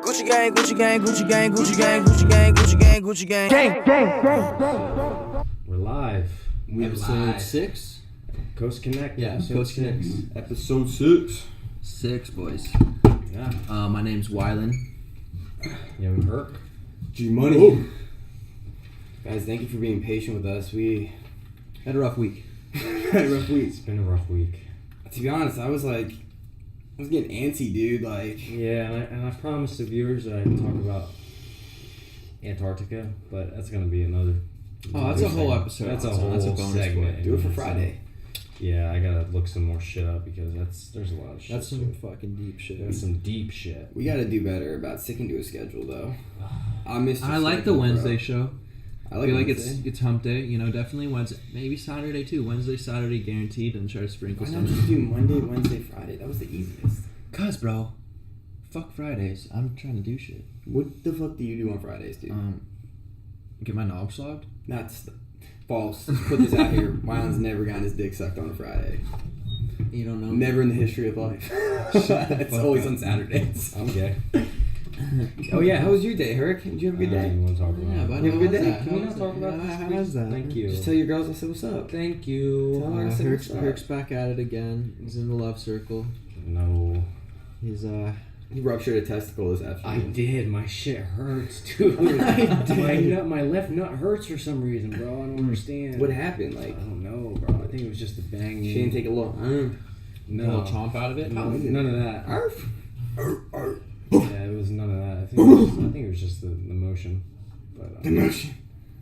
Gucci gang, Gucci gang, Gucci gang, Gucci gang, Gucci gang, Gucci gang, Gucci gang. We're live. Episode 6? Coast Connect. Yeah, episode Coast Connect. 6. Episode 6. 6, boys. Yeah. My name's Wylan. Young Herc. G-Money. Ooh. Guys, thank you for being patient with us. We Had a rough week. had a rough week. It's been a rough week. To be honest, I was getting antsy, dude. Yeah, and I promised the viewers that I'd talk about Antarctica, but that's going to be another... Oh, that's a whole episode. That's a That's whole a bonus segment. one. Do it for Friday. Yeah, I got to look some more shit up because there's a lot of shit. That's some fucking deep shit. That's some deep shit. We got to do better about sticking to a schedule, though. I missed. I like the Wednesday show. I I feel like Wednesday. it's hump day, definitely Wednesday. Maybe Saturday too. Wednesday, Saturday guaranteed, and try to sprinkle Why some. not just do Monday, Wednesday, Friday? That was the easiest. Cause, bro, fuck Fridays. I'm trying to do shit. What the fuck do you do on Fridays, dude? Get my knob slogged. False. Let's put this out here. Wyland's never gotten his dick sucked on a Friday. You don't know? Never in the history of life. It's always on Saturdays. I'm gay. Oh yeah, how was your day, Herc? Did you have a good day? You want to talk about Yeah, it? but You have a good day? Can we not talk about this? How was that? Thank you. Just tell your girls I said what's up. Thank you. Tell her I said what's up. Herc's back at it again. He's in the love circle. No. He's He ruptured a testicle this I afternoon. did. My shit hurts, dude. My left nut hurts for some reason, bro. I don't understand. What happened? I don't know, bro. I think it was just the banging. She didn't take a little. No. a little chomp out of it. None of that. Arf. Yeah, it was none of that. I think it was just the motion. But, Emotion.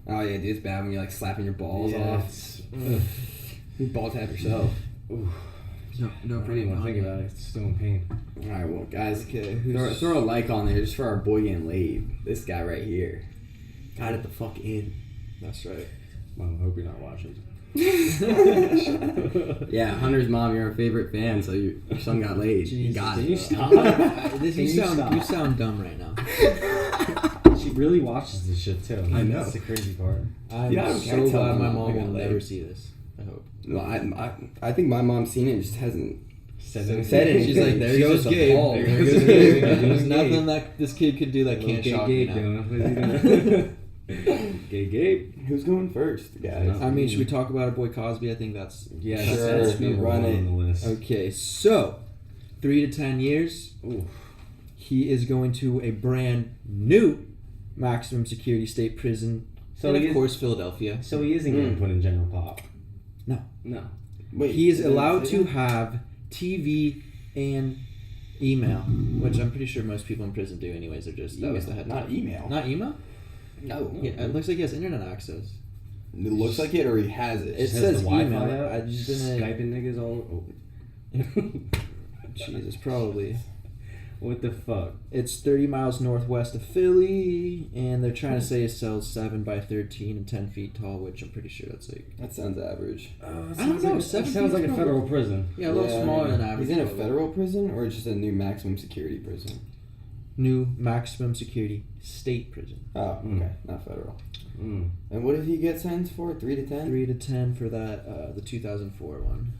Oh yeah, dude, it's bad when you're like slapping your balls off. You ball tap yourself. Ooh. No, I don't even want to think about it. It's still in pain. All right, well, guys, Okay, throw a like on there just for our boy getting laid. This guy right here. Got it the fuck in. That's right. Mom, I hope you're not watching. Yeah, Hunter's mom, you're our favorite fan, so your son got laid. You got Can it. you stop? You sound dumb right now. She really watches this shit too. I know. That's the crazy part. I'm Yeah, I so can't tell glad my my mom mom will got laid. never see this. I hope. No, I think my mom's seen it and just hasn't Said it. She's like, there She goes goes Gabe. appalled. There goes Gabe. There's nothing that this kid could do that can't shock me now. Gabe. Who's going first, guys? I mean, should we talk about our boy Cosby? I think that's... Yeah, Sure, that's number run one it. on the list. Okay, so 3 to 10 years. Ooh. He is going to a brand new maximum security state prison. So So he of is- course, Philadelphia. So he isn't getting put in general pop. No. No. Wait, He is did I allowed say to that? have TV and email, which I'm pretty sure most people in prison do anyways. They're just, that was the Email, headline. not email. Not email? No. Yeah, it looks like he has internet access. It looks like it, or he has it. It Has says the Wi-Fi email. out? I just didn't... Skyping niggas all. Jesus, probably. What the fuck? It's 30 miles northwest of Philly, and they're trying to say it sells 7 by 13 and 10 feet tall, which I'm pretty sure that's like... That sounds average. I don't know, It 7 sounds like a feet's federal prison. Yeah, a little smaller than average. He's in a probably. federal prison, or just a new maximum security prison? New maximum security state prison. Oh, okay, not federal. Mm. And what did he get sentenced for? 3 to 10? 3 to 10 for that, the 2004 one.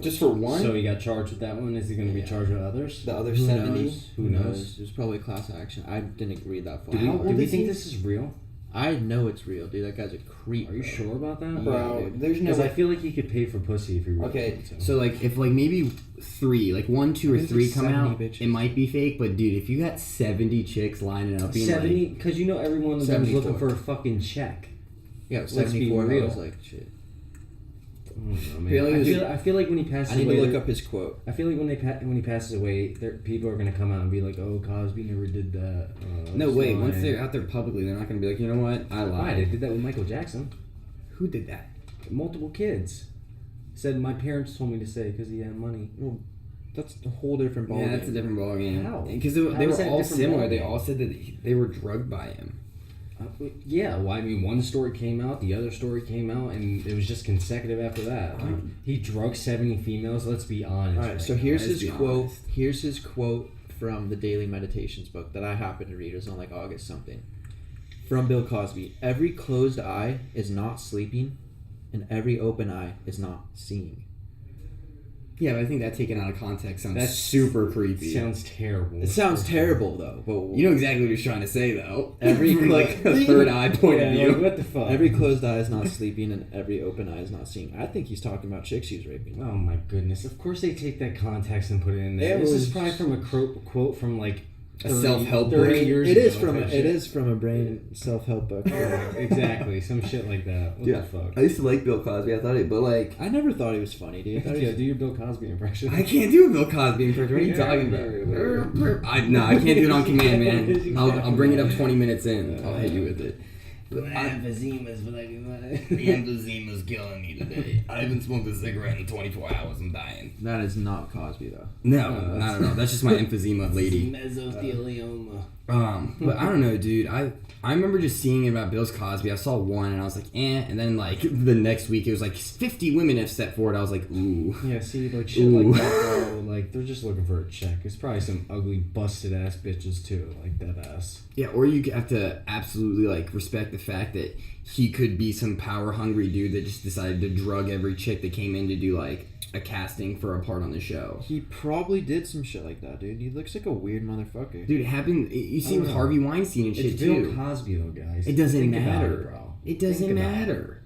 Just for one? So he got charged with that one. Is he going to be Yeah. charged with others? The other Who 70? knows? Who knows? It was probably a class action. I didn't read that far. Do we, How old do we is think he? this is real? I know it's real, dude. That guy's a creep. Are you bro. sure about that? Bro, Yeah, dude. there's no Because I way. feel like he could pay for pussy if he really Okay, wanted to. so if maybe 3, 1, 2, or I think 3 it's come 70 out, bitches. it might be fake, but dude, if you got 70 chicks lining up being 70? Because you know every one of them is 74. looking for a fucking check. Yeah, Let's be 74. I real. was like, shit. I don't know, Feel like man. there's- I feel like when he passes I need away, to look up his quote. I feel like when he passes away, people are gonna come out and be like, "Oh, Cosby never did that." no, it's wait, fine." once they're out there publicly, they're not going to be like, you know what, I Why? They lied. did that with Michael Jackson. Who did that? Multiple kids said my parents told me to say because he had money. Well, that's a whole different ballgame. Yeah, that's a different ballgame. How? Because How they is were that a all different similar. They ballgame? all said that they were drugged by him. Yeah, well, I mean, one story came out, the other story came out, and it was just consecutive after that. Like, he drugged 70 females. Let's be honest. All right, so now. here's let's his be quote. honest. Here's his quote from the Daily Meditations book that I happened to read. It was on like August something. From Bill Cosby. Every closed eye is not sleeping, and every open eye is not seeing. Yeah, but I think that taken out of context sounds super creepy. Sounds terrible. It sounds terrible though, but You know exactly what he's trying to say, though. Every- like a third eye point of view. Like, what the fuck? every closed eye is not sleeping and every open eye is not seeing. I think he's talking about chicks he's raping. Oh my goodness! Of course they take that context and put it in there. It This was- is probably from a quote from like A self-help 30 book. years It is ago from type it shit. is from a brain self-help book. Exactly, some shit like that. What the fuck? I used to like Bill Cosby. I thought it, but like, I never thought he was funny, dude. I thought he Yeah, was- do your Bill Cosby impression. I can't do a Bill Cosby impression. What are you talking about? I can't do it on command, man. I'll bring it up 20 minutes in. I'll hit you with it. The emphysema's killing me today. I haven't smoked a cigarette in 24 hours. I'm dying. That is not Cosby though. No, not at all. That's just my emphysema lady. Mesothelioma. But I don't know, dude. I remember just seeing about Bill Cosby. I saw one and I was like, and then like the next week it was like 50 women have stepped forward. I was like, ooh. Yeah, see, like shit Ooh. like that, bro. Like they're just looking for a check. It's probably some ugly, busted ass bitches too, like that ass. Yeah, or you have to absolutely like respect the fact that he could be some power hungry dude that just decided to drug every chick that came in to do like a casting for a part on the show. He probably did some shit like that, dude. He looks like a weird motherfucker. Dude, it happened. You see with know. Harvey Weinstein and shit It's Bill too. Cosby though, guys. It doesn't Think about matter, it, bro. It doesn't Think about matter.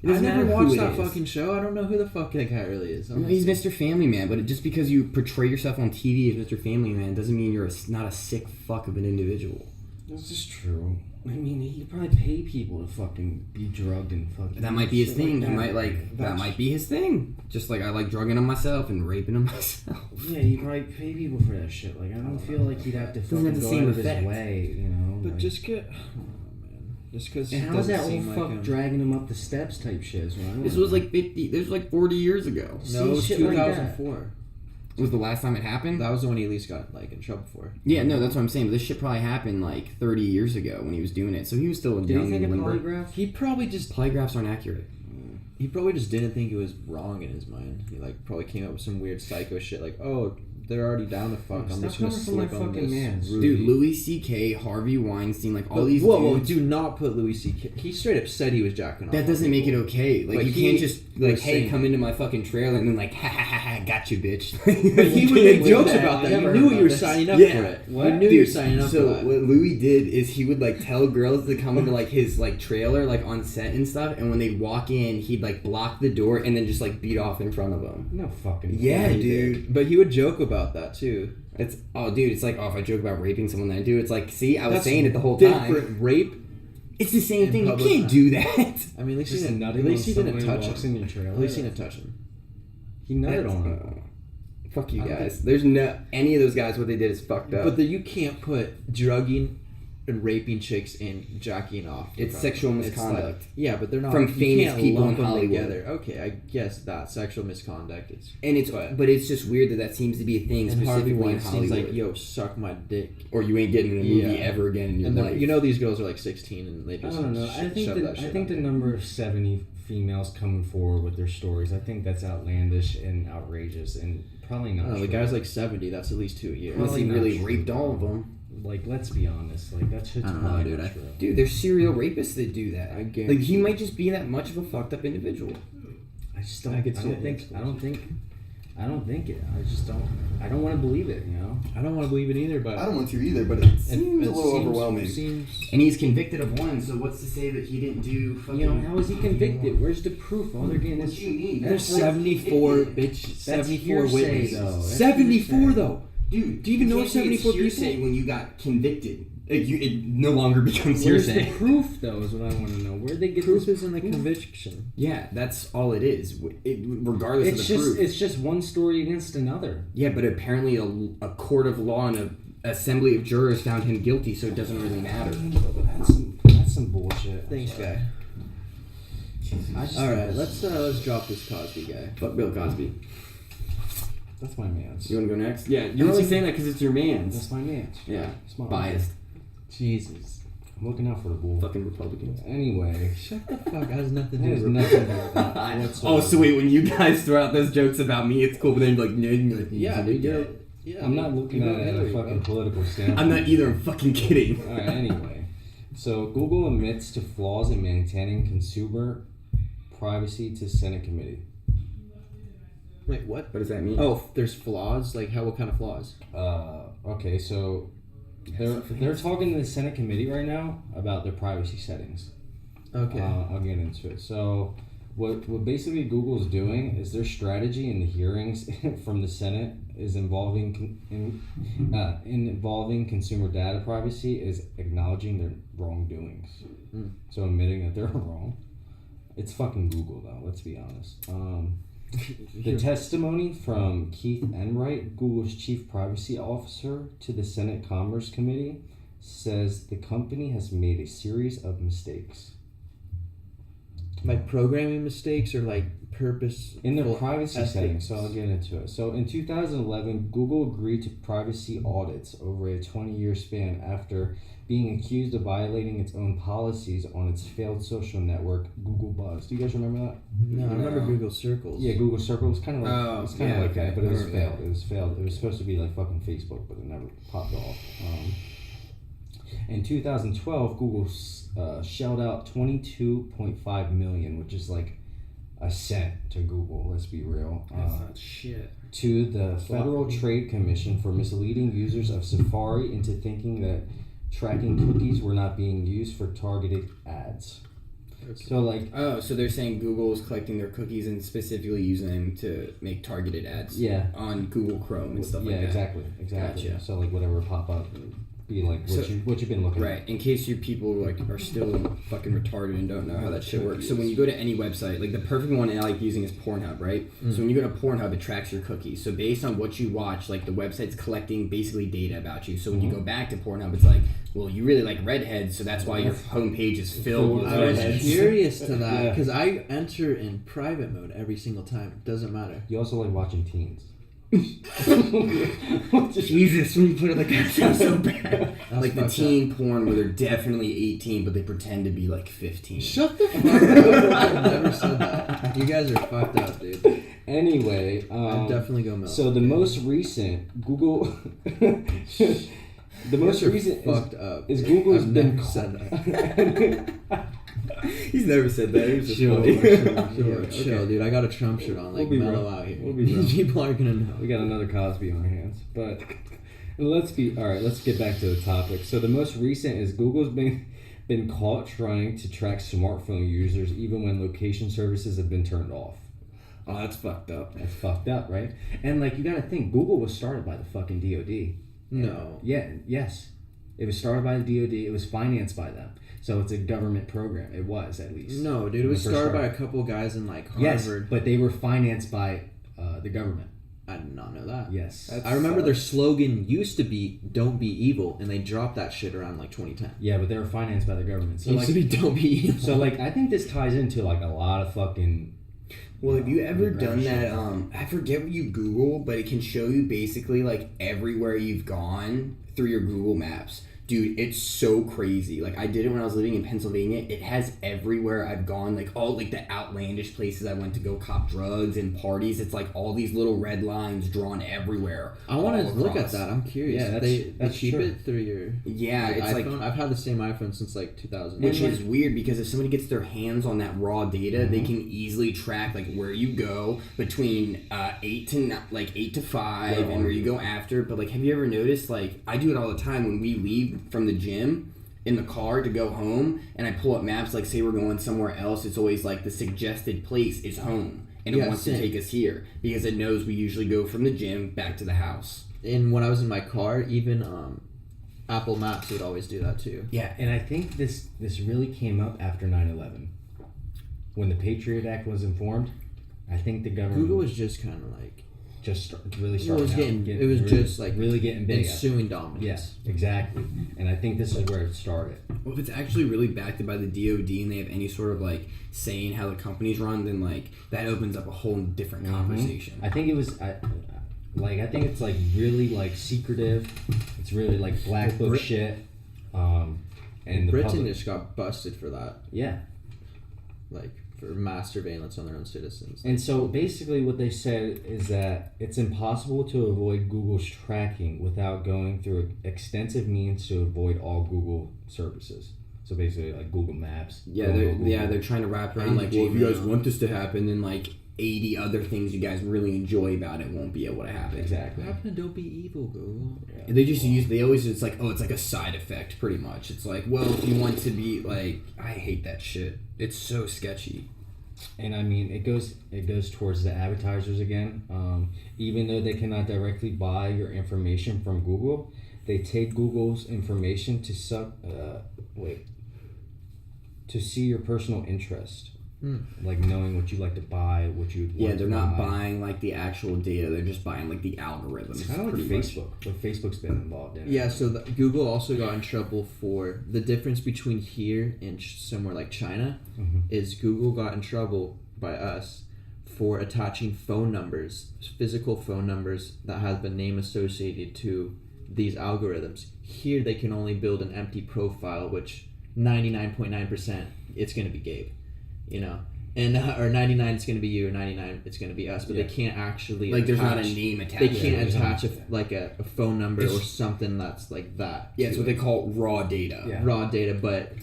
It I doesn't never matter who watched it that is. fucking show. I don't know who the fuck that guy really is. No, he's Mr. Family Man, but just because you portray yourself on TV as Mr. Family Man doesn't mean you're not a sick fuck of an individual. This is true. I mean, he could probably pay people to fucking be drugged and fucking. That might be his shit thing. like He that. might like that That's- might be his thing. Just like I like drugging them myself and raping them myself. Yeah, he probably pay people for that shit. Like I don't feel like he'd have to Doesn't fucking have the go same out of effect. his way, you know. But like, just get, oh man, just because. and how's that old fuck dragging him up the steps type shit? Is what I This wanna was know. like 50. This was like 40 years ago. No, it was See, shit like that. 2004. Was the last time it happened? That was the one he at least got like in trouble for. Yeah, no, that's what I'm saying. But this shit probably happened like 30 years ago when he was doing it. So he was still Did he young take a and limber. polygraph? He probably just Polygraphs aren't accurate. didn't think it was wrong in his mind. He like probably came up with some weird psycho shit like, oh, they're already down to fuck. I'm Stop just gonna coming from my slip on fucking this. mans. Ruby. Dude, Louis C.K., Harvey Weinstein, like all these whoa, dudes. do not put Louis C.K. He straight up said he was jacking off. That on doesn't make it people. okay. Like But you he can't just like, was hey, saying- come into my fucking trailer and then like, ha ha ha ha, got you, bitch. But he would make jokes that. about I that. You never knew heard you were about this. signing up Yeah. for it. What? You knew you were signing up so for that. what Louis did is he would like tell girls to come into like his like trailer like on set and stuff, and when they'd walk in, he'd like block the door and then just like beat off in front of them. No fucking. Yeah, way. dude. But he would joke about that too. It's dude, it's like if I joke about raping someone that I do, it's like, see, I was That's saying it the whole time. different. Rape. It's the same in thing. You public. can't do that. I mean, at least he Just didn't. nutting At least he on didn't someone touch who walks him. in your trailer. At least he didn't touch him. He nutted on him. Fuck you I don't guys. There's no any of those guys. What they did is fucked up. But you can't put drugging and raping chicks and jacking off. It's Bro. sexual It's misconduct. yeah, but they're not From you famous can't people lump in them Hollywood. Together. Okay, I guess that sexual misconduct is. And it's but it's just weird that seems to be a thing And Harvey specifically in Weinstein's Hollywood. like, "Yo, suck my dick," or you ain't getting in a movie Yeah. ever again in your and life. you know these girls are like 16 and they I just. don't know. I think shove that shit I think out the there. number of 70 females coming forward with their stories, I think that's outlandish and outrageous and probably I not. don't know, the true. guy's like 70. That's at least 2 a year. Unless he Probably really not raped true, all of bro. them. Like, let's be honest. Like that shit's I don't know, probably dude. not true. Dude, there's serial rapists that do that. I guarantee Like he might just be that much of a fucked up individual. I just don't. I I, could see don't it. think. I don't think. I don't think it. I just don't. I don't want to believe it. You know. I don't want to believe it either, but want to either, but it seems it seems- And he's convicted of one, so what's to say that he didn't do fucking... You know, how is he convicted? Where's the proof? All they're getting is. you mean? There's 74 bitch. 74 hearsay, witnesses. though. That's 74 hearsay. though. Dude, Do you even know can't say it's 74 hearsay people? when you got convicted? It no longer becomes Where's hearsay. the proof, though? Is what I want to know. Where'd they get Proof this is in the proof? conviction. Yeah, that's all it is. Regardless It's of the just. proof. It's just one story against another. Yeah, but apparently a court of law and a assembly of jurors found him guilty, so it doesn't really matter. That's some bullshit. Thanks, guy. I just All right, let's drop this Cosby guy. Fuck Bill Cosby. That's my man's. You want to go next? Yeah, you're only saying that because it's your man's. That's my man's. Yeah, It's my biased. Jesus. I'm looking out for the bull. Fucking Republicans. Anyway. Shut the fuck. Has nothing to There's do with nothing about that whatsoever. Oh, so wait, when you guys throw out those jokes about me, it's cool, but then you're like, no, you're like, Yeah, dude. Yeah, I'm not looking at it at a fucking political standpoint. I'm not either, I'm fucking kidding. Alright, anyway. So, Google admits to flaws in maintaining consumer privacy to Senate committee. Wait, what? What does that mean? Oh, there's flaws. Like how? What kind of flaws? Okay, so they're talking to the Senate committee right now about their privacy settings. Okay. I'll get into it. So, what basically Google's doing is their strategy in the hearings from the Senate is involving consumer data privacy is acknowledging their wrongdoings. So admitting that they're wrong. It's fucking Google though. Let's be honest. The testimony from Keith Enright, Google's chief privacy officer, to the Senate Commerce Committee says the company has made a series of mistakes. Like programming mistakes or like purpose In their privacy ethics? settings, so I'll get into it. So in 2011, Google agreed to privacy audits over a 20-year span after being accused of violating its own policies on its failed social network, Google Buzz. Do you guys remember that? No, I remember Google Circles. Yeah, Google Circle was kind of like okay. that, but it was Remember failed. that. It was failed. It was supposed to be like fucking Facebook, but it never popped off. In 2012, Google shelled out $22.5 million, which is like a cent to Google. Let's be real. That's not shit. To the Federal Trade Commission for misleading users of Safari into thinking that tracking cookies were not being used for targeted ads. So like, Oh, so they're saying Google is collecting their cookies and specifically using them to make targeted ads. Yeah. On Google Chrome and stuff like that. exactly. Gotcha. So like whatever pop up, be like what you've been looking Right. In case you people like are still fucking retarded and don't know how that shit works. So when you go to any website, like the perfect one I like using is Pornhub, right? So when you go to Pornhome, it tracks your cookies. So based on what you watch, like the website's collecting basically data about you. So when you go back to Pornhub, it's like, well, you really like redheads, so that's why your homepage is filled with I was redheads. curious to that Yeah. because I enter in private mode every single time. Doesn't matter. You also like watching teens. Jesus, when you put it like that, sounds so bad. That's Like the fucked teen porn where they're definitely 18, but they pretend to be like 15. Shut the fuck up. I've never said that. You guys are fucked up, dude. Anyway, I'd definitely go milk. so the most recent Google, the most You're recent fucked up. is Google's I've been never said that. He's never said that. It was just Sure. funny. Yo, chill, dude. I got a Trump shirt on, like We'll be mellow real. out here. We'll be real. People are gonna know. We got another Cosby on our hands, but let's get back to the topic. So the most recent is Google's been caught trying to track smartphone users even when location services have been turned off. Oh, that's fucked up. That's fucked up, right? And like you got to think, Google was started by the fucking DoD. No. Yes, it was started by the DoD. It was financed by them, so it's a government program. It was at least. No, dude. It When was it first started by a couple guys in like Yes, Harvard. but they were financed by the government. I did not know that. Yes. I remember their slogan used to be "Don't be evil," and they dropped that shit around like 2010. Yeah, but they were financed by the government. So It used to be like, "Don't be evil." so like, I think this ties into like a lot of fucking. Well, have you ever done shit. that? I forget what you Google, but it can show you basically like everywhere you've gone through your Google Maps. Dude, it's so crazy. Like I did it when I was living in Pennsylvania. It has everywhere I've gone, like all like the outlandish places I went to go cop drugs and parties. It's like all these little red lines drawn everywhere. I want to all look at across. that. I'm curious. Yeah, they that's keep true. it through your Yeah, it's like iPhone. I've had the same iPhone since like 2000. which is weird because if somebody gets their hands on that raw data, they Mm-hmm. can easily track like where you go between 8 to 5 Where and are where you? you go after. But like, have you ever noticed? Like, I do it all the time when we leave from the gym in the car to go home, and I pull up maps. Like, say we're going somewhere else, it's always like the suggested place is home, and it Yeah, wants same. to take us here because it knows we usually go from the gym back to the house. And when I was in my car, even Apple Maps would always do that too. Yeah, and I think this really came up after 9/11, when the Patriot Act was informed. I think the government Google was just kind of like really it started was out, it was really, just like really getting big. ensuing dominance. Yes, exactly. And I think this is where it started. Well, if it's actually really backed by the DoD and they have any sort of like saying how the company's run, then like that opens up a whole different conversation. I think it was. I think it's like really like secretive. It's really like black book shit. And the Britain public, just got busted for that, yeah. like for mass surveillance on their own citizens. And so basically what they said is that it's impossible to avoid Google's tracking without going through extensive means to avoid all Google services. So basically like Google Maps. Yeah, Google. they're trying to wrap around like, well, if you guys want this to happen, then like 80 other things you guys really enjoy about it won't be able to happen. Exactly. What happened to Don't Be Evil, Google? And they always, it's like, oh, it's like a side effect, pretty much. It's like, well, if you want to be, like, I hate that shit. It's so sketchy. And I mean, it goes towards the advertisers again. Even though they cannot directly buy your information from Google, they take Google's information to see your personal interest. Like knowing what you like to buy, what you would want. Yeah, they're not buying like the actual data; they're just buying like the algorithms. It's kind of like Facebook. What Facebook's been involved in. Yeah, so Google also got in trouble for the difference between here and somewhere like China. Is Google got in trouble by us for attaching phone numbers, physical phone numbers that have the name associated to these algorithms. Here, they can only build an empty profile, which 99.9% it's going to be Gabe. You know, and or 99 it's going to be you, or 99 it's going to be us, but they can't actually like there's not a name attached. They can't attach a phone number or something that's like that. Yeah, it's what they call raw data. Yeah. Raw data, but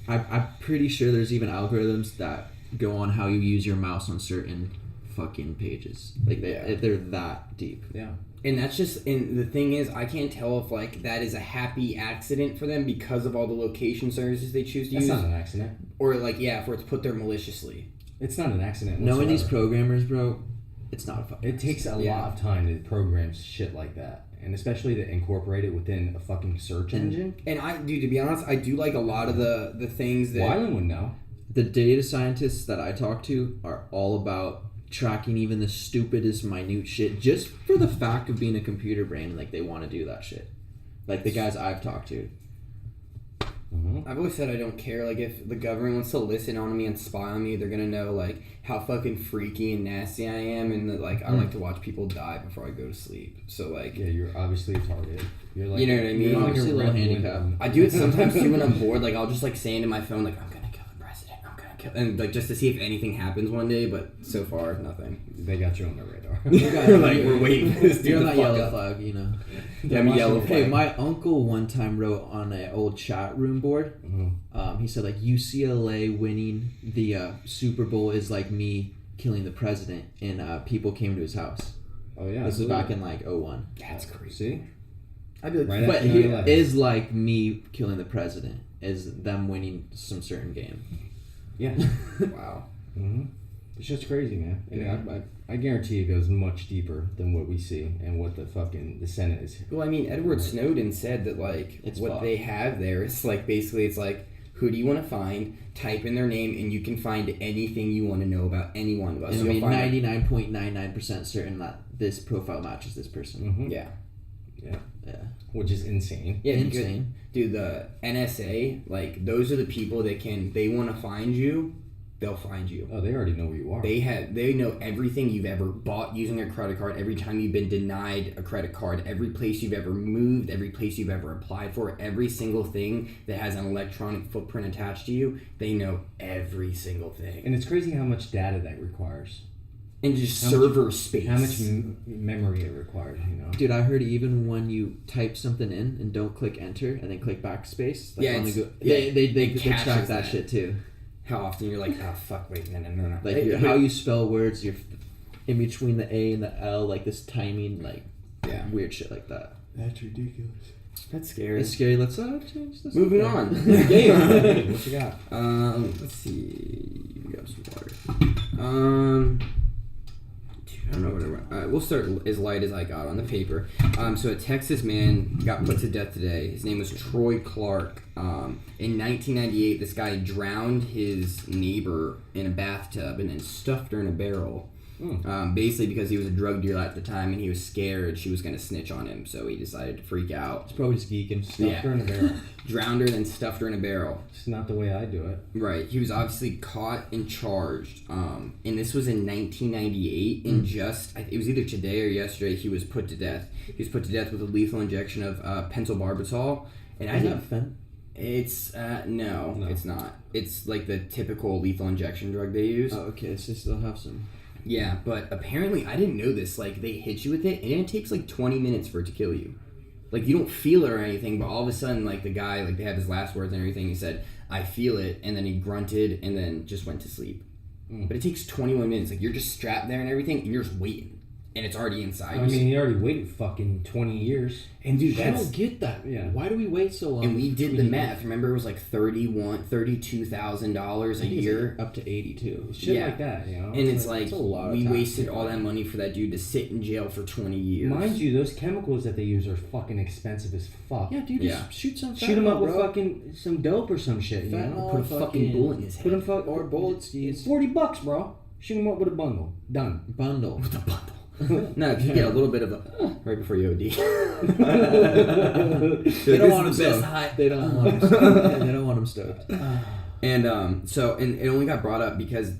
I'm pretty sure there's even algorithms that go on how you use your mouse on certain fucking pages. Like they're that deep. Yeah. And that's just, and the thing is, I can't tell if like that is a happy accident for them because of all the location services they choose to use. That's not an accident. Or like, yeah, if it's put there maliciously. It's not an accident. Knowing these whatsoever. programmers, bro, it's not a fucking. It takes a lot of time to program shit like that, and especially to incorporate it within a fucking search engine. And to be honest, I do like a lot of the things that. Wyland would know. The data scientists that I talk to are all about tracking even the stupidest minute shit just for the fact of being a computer brain. Like they want to do that shit. Like the guys I've talked to. I've always said I don't care. Like if the government wants to listen on me and spy on me, they're gonna know like how fucking freaky and nasty I am, and that like I like to watch people die before I go to sleep. So like, yeah, you're obviously a target. You're like, you know what I mean? You're obviously a little handicapped. I do it sometimes too when I'm bored. Like I'll just like say into my phone like I'm gonna kill the president. I'm gonna kill, and like just to see if anything happens one day. But so far nothing. They got you on their radar. Like we're waiting for this dude You're to not fuck yellow up. flag, you know. Yeah, I'm yellow flag. Hey, my uncle one time wrote on an old chat room board. He said like UCLA winning the Super Bowl is like me killing the president, and people came to his house. Oh yeah, This was back in like 01. That's crazy. See, I'd be like, Right But after he 9/11. is like me killing the president is them winning some certain game. yeah. wow. It's just crazy, man. And Yeah. I guarantee it goes much deeper than what we see and what the Senate is. Well, I mean, Edward Snowden said that like It's what fucked. they have there is like basically it's like who do you want to find? Type in their name, and you can find anything you want to know about any one of us. And You'll be find 99.99% certain that this profile matches this person. Yeah. Yeah. Yeah. Which is insane. Yeah, because, Insane. dude, the NSA, like those are the people that they want to find you, they'll find you. Oh, they already know where you are. They know everything you've ever bought using a credit card, every time you've been denied a credit card, every place you've ever moved, every place you've ever applied for, every single thing that has an electronic footprint attached to you, they know every single thing. And it's crazy how much data that requires. And just How server space. How much memory it requires, you know? Dude, I heard even when you type something in and don't click enter and then click backspace, like Yeah, on the it's- they caches track that that. shit too. How often you're like, oh fuck, wait, no. Like Hey, how you spell words, you're in between the A and the L, like this timing, like yeah, weird shit like that. That's ridiculous. that's scary. It's scary. Let's change this. Moving on. Game. What you got? Let's see. We got some water. I don't know whatever. We'll start as light as I got on the paper. So a Texas man got put to death today. His name was Troy Clark. In 1998, this guy drowned his neighbor in a bathtub and then stuffed her in a barrel. Basically because he was a drug dealer at the time and he was scared she was going to snitch on him, so he decided to freak out. It's probably just geeking. Stuffed her in a barrel. Drowned her and then stuffed her in a barrel. It's not the way I do it. Right. He was obviously caught and charged. And this was in 1998. And it was either today or yesterday, he was put to death. He was put to death with a lethal injection of pentobarbital. And I Is didn't. that fent? It's no, No. it's not. It's like the typical lethal injection drug they use. Oh, okay. So they still have some. Yeah, but apparently I didn't know this. Like they hit you with it, and it takes like 20 minutes for it to kill you. Like you don't feel it or anything, but all of a sudden, like the guy, like they had his last words and everything. He said, "I feel it," and then he grunted and then just went to sleep. but it takes 21 minutes. Like, you're just strapped there and everything, and you're just waiting. And it's already inside. I mean, he already waited fucking 20 years. And dude, I don't get that. Yeah. Why do we wait so long? And we did the math. Remember, it was like $32,000 a year. Up to 82. Shit like that, you know? And it's like, that's a lot of we time. wasted all that money for that dude to sit in jail for 20 years. Mind you, those chemicals that they use are fucking expensive as fuck. Yeah, dude, Yeah. just shoot some Shoot him up with bro. fucking some dope or some shit, you know? Put a fucking bullet in his head. Put him fuck Or bullets, It's $40, bro. Shoot him up with a bundle. Done. Bundle. With a bundle. No, if you get a little bit of a right before you OD. They don't want him the best stoked. high. They don't want him stoked. They don't want him stoked. And and it only got brought up because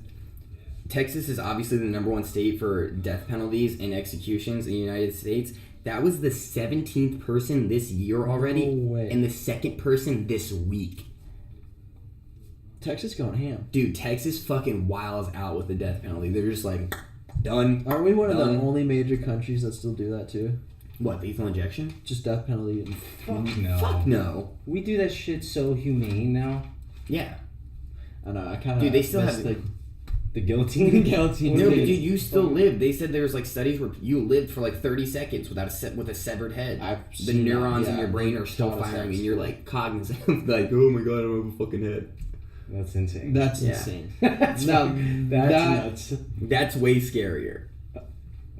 Texas is obviously the #1 state for death penalties and executions in the United States. That was the 17th person this year already, No way. and the second person this week. Texas going ham. Dude, Texas fucking wiles out with the death penalty. They're just like, done. Aren't we one of Done. the only major countries that still do that too? What, lethal injection? Just death penalty. And Fuck no. Fuck no. We do that shit so humane now. Yeah. I know. I kind of. Dude, they still have The the guillotine. guillotine. No, but days. dude, you still live. They said there was like studies where you lived for like 30 seconds without with a severed head. I've The seen that, neurons in yeah. your brain are still Taught us firing, that. and you're like cognizant of like, oh my god, I don't have a fucking head. That's insane. That's Yeah. insane. That's Now, that's that- nuts. That's way scarier.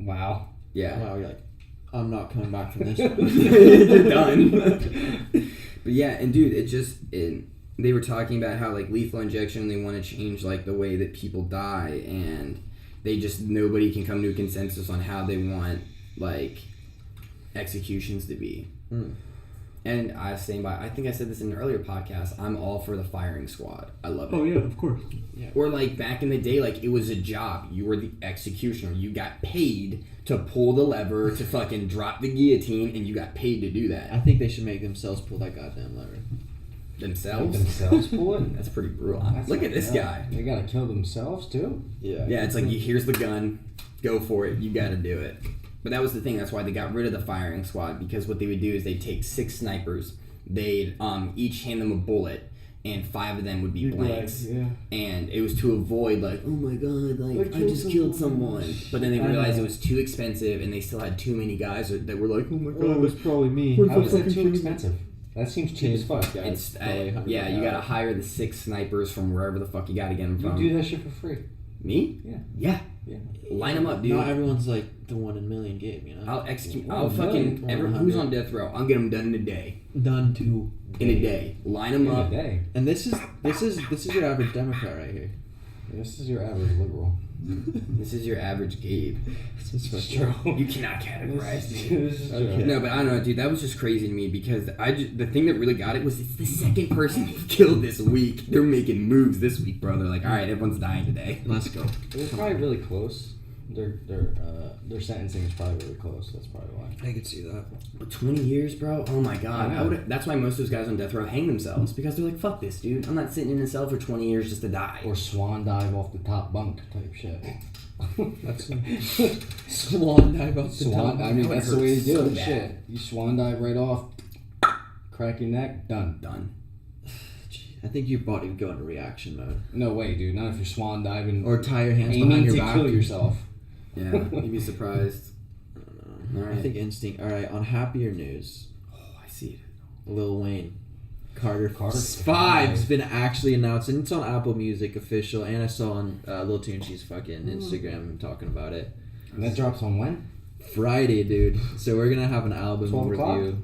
Wow. Yeah. Wow, you're like, I'm not coming back from this one. You're done. But yeah, and dude, they were talking about how like lethal injection, they want to change like the way that people die, and nobody can come to a consensus on how they want like executions to be. And I was saying, I think I said this in an earlier podcast, I'm all for the firing squad. I love it. yeah, of course. Or like back in the day, like it was a job. You were the executioner. You got paid to pull the lever to fucking drop the guillotine, and you got paid to do that. I think they should make themselves pull that goddamn lever. Themselves? pull it. That's pretty brutal. That's Look like, at this yeah, guy. They gotta kill themselves too. Yeah. Yeah, it's like, here's the gun. Go for it. You gotta do it. But that was the thing. That's why they got rid of the firing squad, because what they would do is they'd take 6 snipers. They'd each hand them a bullet, and 5 of them would be blanks. Yeah. And it was to avoid like, oh my god, like I just killed someone. But then they realized it was too expensive, and they still had too many guys that were like, oh my god, Oh, it was probably me. How is that too expensive? That seems cheap as fuck. It's probably $100 yeah, you gotta hire the 6 snipers from wherever the fuck you gotta get them You from. do that shit for free. Me? Yeah. Yeah. Yeah. Line them up, dude. Not everyone's like the 1 in a million game, you know? I'll execute. Oh, I'll fucking. million. Who's on death row? I'll get them done in a day. Done too. In a day. Line them In a up. day. And this is your average Democrat right here. This is your average liberal. This is your average Gabe. This is It's fucking- true. You cannot categorize me. This is Okay. true. No, but I don't know, dude. That was just crazy to me because the thing that really got it was it's the second person he killed this week. They're making moves this week, bro. They're like, all right, everyone's dying today. Let's go. It was probably really close. Their sentencing is probably really close. That's probably why. I could see that. But 20 years, bro? Oh my god. I know. That's why most of those guys on death row hang themselves because they're like, fuck this, dude. I'm not sitting in a cell for 20 years just to die. Or swan dive off the top bunk type shit. That's swan dive off the Swan. top. I mean, That that's would the way to hurt do so it. bad. Shit. You swan dive right off, crack your neck, done. Done. I think your body would go into reaction mode. No way, dude. Not if you're swan diving Or tie your hands aiming behind your to back. kill yourself. Yeah, you'd be surprised. All right. I think instinct. All right, on happier news, Oh, I see it. Lil Wayne, Carter Carter 5's been actually announced, and it's on Apple Music official. And I saw on Lil Tunechi's fucking Instagram talking about it. And that drops on when? Friday, dude. So we're gonna have an album 12 o'clock? review.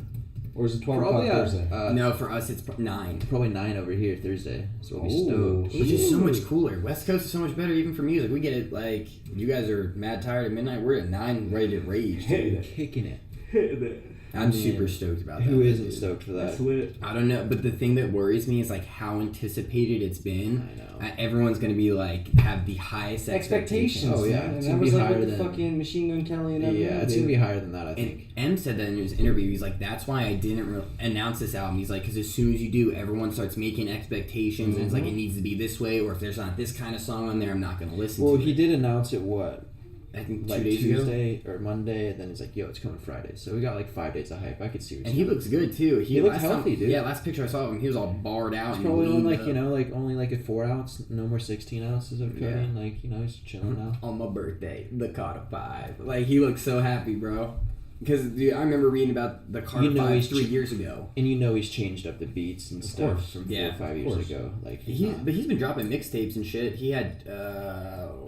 Or is it 12 Probably o'clock Thursday? No, for us it's 9. Probably 9 over here Thursday. So we'll be Ooh. stoked. Which is so much cooler. West Coast is so much better even for music. We get it like you guys are mad tired at midnight. We're at 9 ready to rage. Dude. Kicking it. I'm Man, super stoked about that. Who isn't dude. stoked for that? lit. I don't know, but the thing that worries me is like how anticipated it's been. I know. Everyone's gonna be like have the highest expectations. Expectations. Oh, yeah, man. it's And gonna that be was like higher with the than- fucking Machine Gun Kelly and everything. Yeah, it's gonna be higher than that, I think. And M said that in his interview. He's like, that's why I didn't announce this album. He's like, because as soon as you do, everyone starts making expectations, and it's like it needs to be this way, or if there's not this kind of song on there, I'm not gonna listen Well, to he it. did announce it. What? I think 2 like days ago. Tuesday or Monday, and then he's like, "Yo, it's coming Friday." So we got like 5 days of hype. I could see. What And he looks good too. He looked last healthy, dude. Yeah, last picture I saw of him, he was all barred out. He's and probably on leaned like up. only like a 4 ounce, no more 16 ounces of codeine. Yeah. Like he's chilling now. On my birthday, the Carter 5. Like he looked so happy, bro. Because dude, I remember reading about the Carter 5 he's 3 years ago. And he's changed up the beats and stuff course. from 4 Yeah, or 5 of years course. ago. Like But he's been dropping mixtapes and shit. He had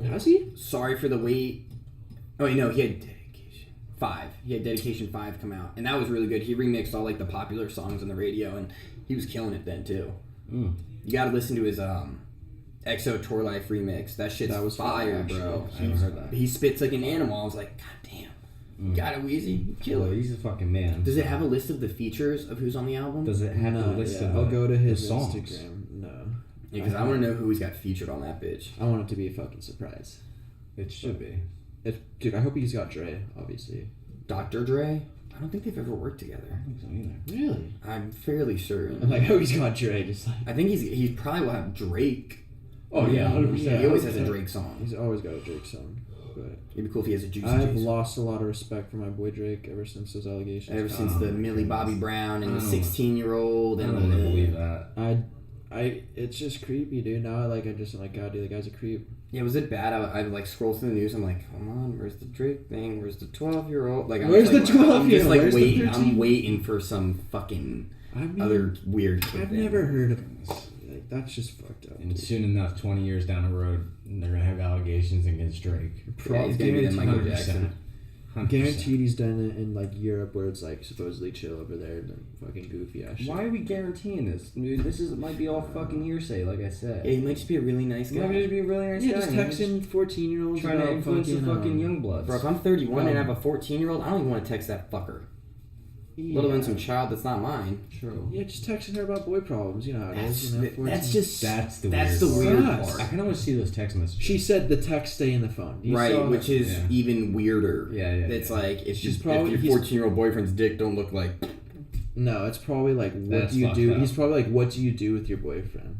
has he? Sorry for the Wait. Oh wait, no, he had Dedication 5. He had Dedication 5 come out, and that was really good. He remixed all like the popular songs on the radio, and he was killing it then too. Mm. You gotta listen to his EXO Tour Life remix. That shit's That was fire, fire, bro. I haven't heard that. He spits like an animal. I was like, God damn, got it, Wheezy, you kill Well, it. he's a fucking man. Does it have a list of the features of who's on the album? Does it have No, a list yeah, of I'll go to the his songs? Instagram. No, Yeah, because I want to know who he's got featured on that bitch. I want it to be a fucking surprise. It should be. Dude, I hope he's got Dre. Obviously. Dr. Dre? I don't think they've ever worked I together. don't think so either. Really? I'm fairly certain. I'm like, I hope he's got Dre. Just like. I think he probably will have Drake. Oh yeah, 100%. He always has a 100%. Drake song. He's always got a Drake song. But It'd be cool if he has a Juicy I've Juice. lost a lot of respect for my boy Drake ever since those allegations. Ever since the Millie Bobby Brown and the I don't- 16-year-old I and don't really believe that. it's just creepy, dude. Now I just am like, God, dude, the guy's a creep. Yeah, was it bad? I like scroll through the news. I'm like, come on, where's the Drake thing? Where's the 12-year-old? Like, Where's just the like, I'm 12-year-old? just like Where's the waiting. I'm 13? waiting for some fucking I mean, other weird. kid I've thing. never heard of this. Like, that's just fucked up. And dude. soon enough, 20 years down the road, they're gonna have allegations against Drake. Yeah, he's gonna be the Michael 100%. Jackson. 100%. Guaranteed he's done it in like Europe where it's like supposedly chill over there and fucking goofy ass shit. Why are we guaranteeing this? Dude, this might be all fucking hearsay, like I said. Yeah, he might just be a really nice He guy. might just be a really nice Yeah, guy. just man. texting 14-year-olds trying to about influence the fucking young Bro, bloods. if I'm 31 and I have a 14-year-old, I don't even want to text that fucker. Let alone some child that's not mine. True. Yeah, just texting her about boy problems. You know how it is. You know, 14. That's just That's the that's weird the weird part. part. I can almost see those text messages. She said the text stay in the phone. You Right, saw which that? is Yeah. even weirder. Yeah, yeah, It's yeah. like if, She's if probably- your he's- 14-year-old boyfriend's dick don't look like. No, it's probably like, what That's do you fucked do? up. He's probably like, what do you do with your boyfriend?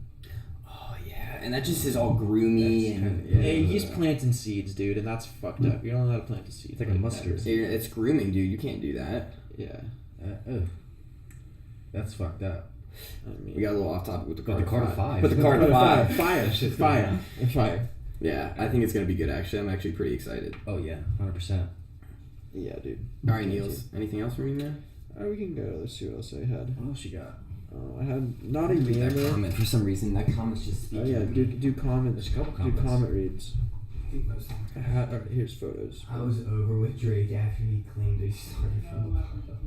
Oh yeah, and that just is all groomy That's and kinda- yeah. Hey, he's planting seeds, dude, and that's fucked up. You're not allowed to plant a seed. It's like a mustard. Yeah, it's grooming, dude. You can't do that. Yeah. Ugh. That's fucked up. I mean, We got a little off topic with the But Carter the Carter 5. Five. But the Carter 5. Fire. Fire. Fire. Yeah, I think it's gonna be good. Actually, I'm actually pretty excited. Oh yeah, 100%. Yeah, dude. All right, Niels. Anything else from you, man? We can go. Let's see what else I had. What else you got? I had not a That yammer. comment for some reason. That comment's just Oh speaking. yeah, do comment. There's a couple Do comments. comment reads. Alright, here's photos. I was over with Drake after he claimed he started from.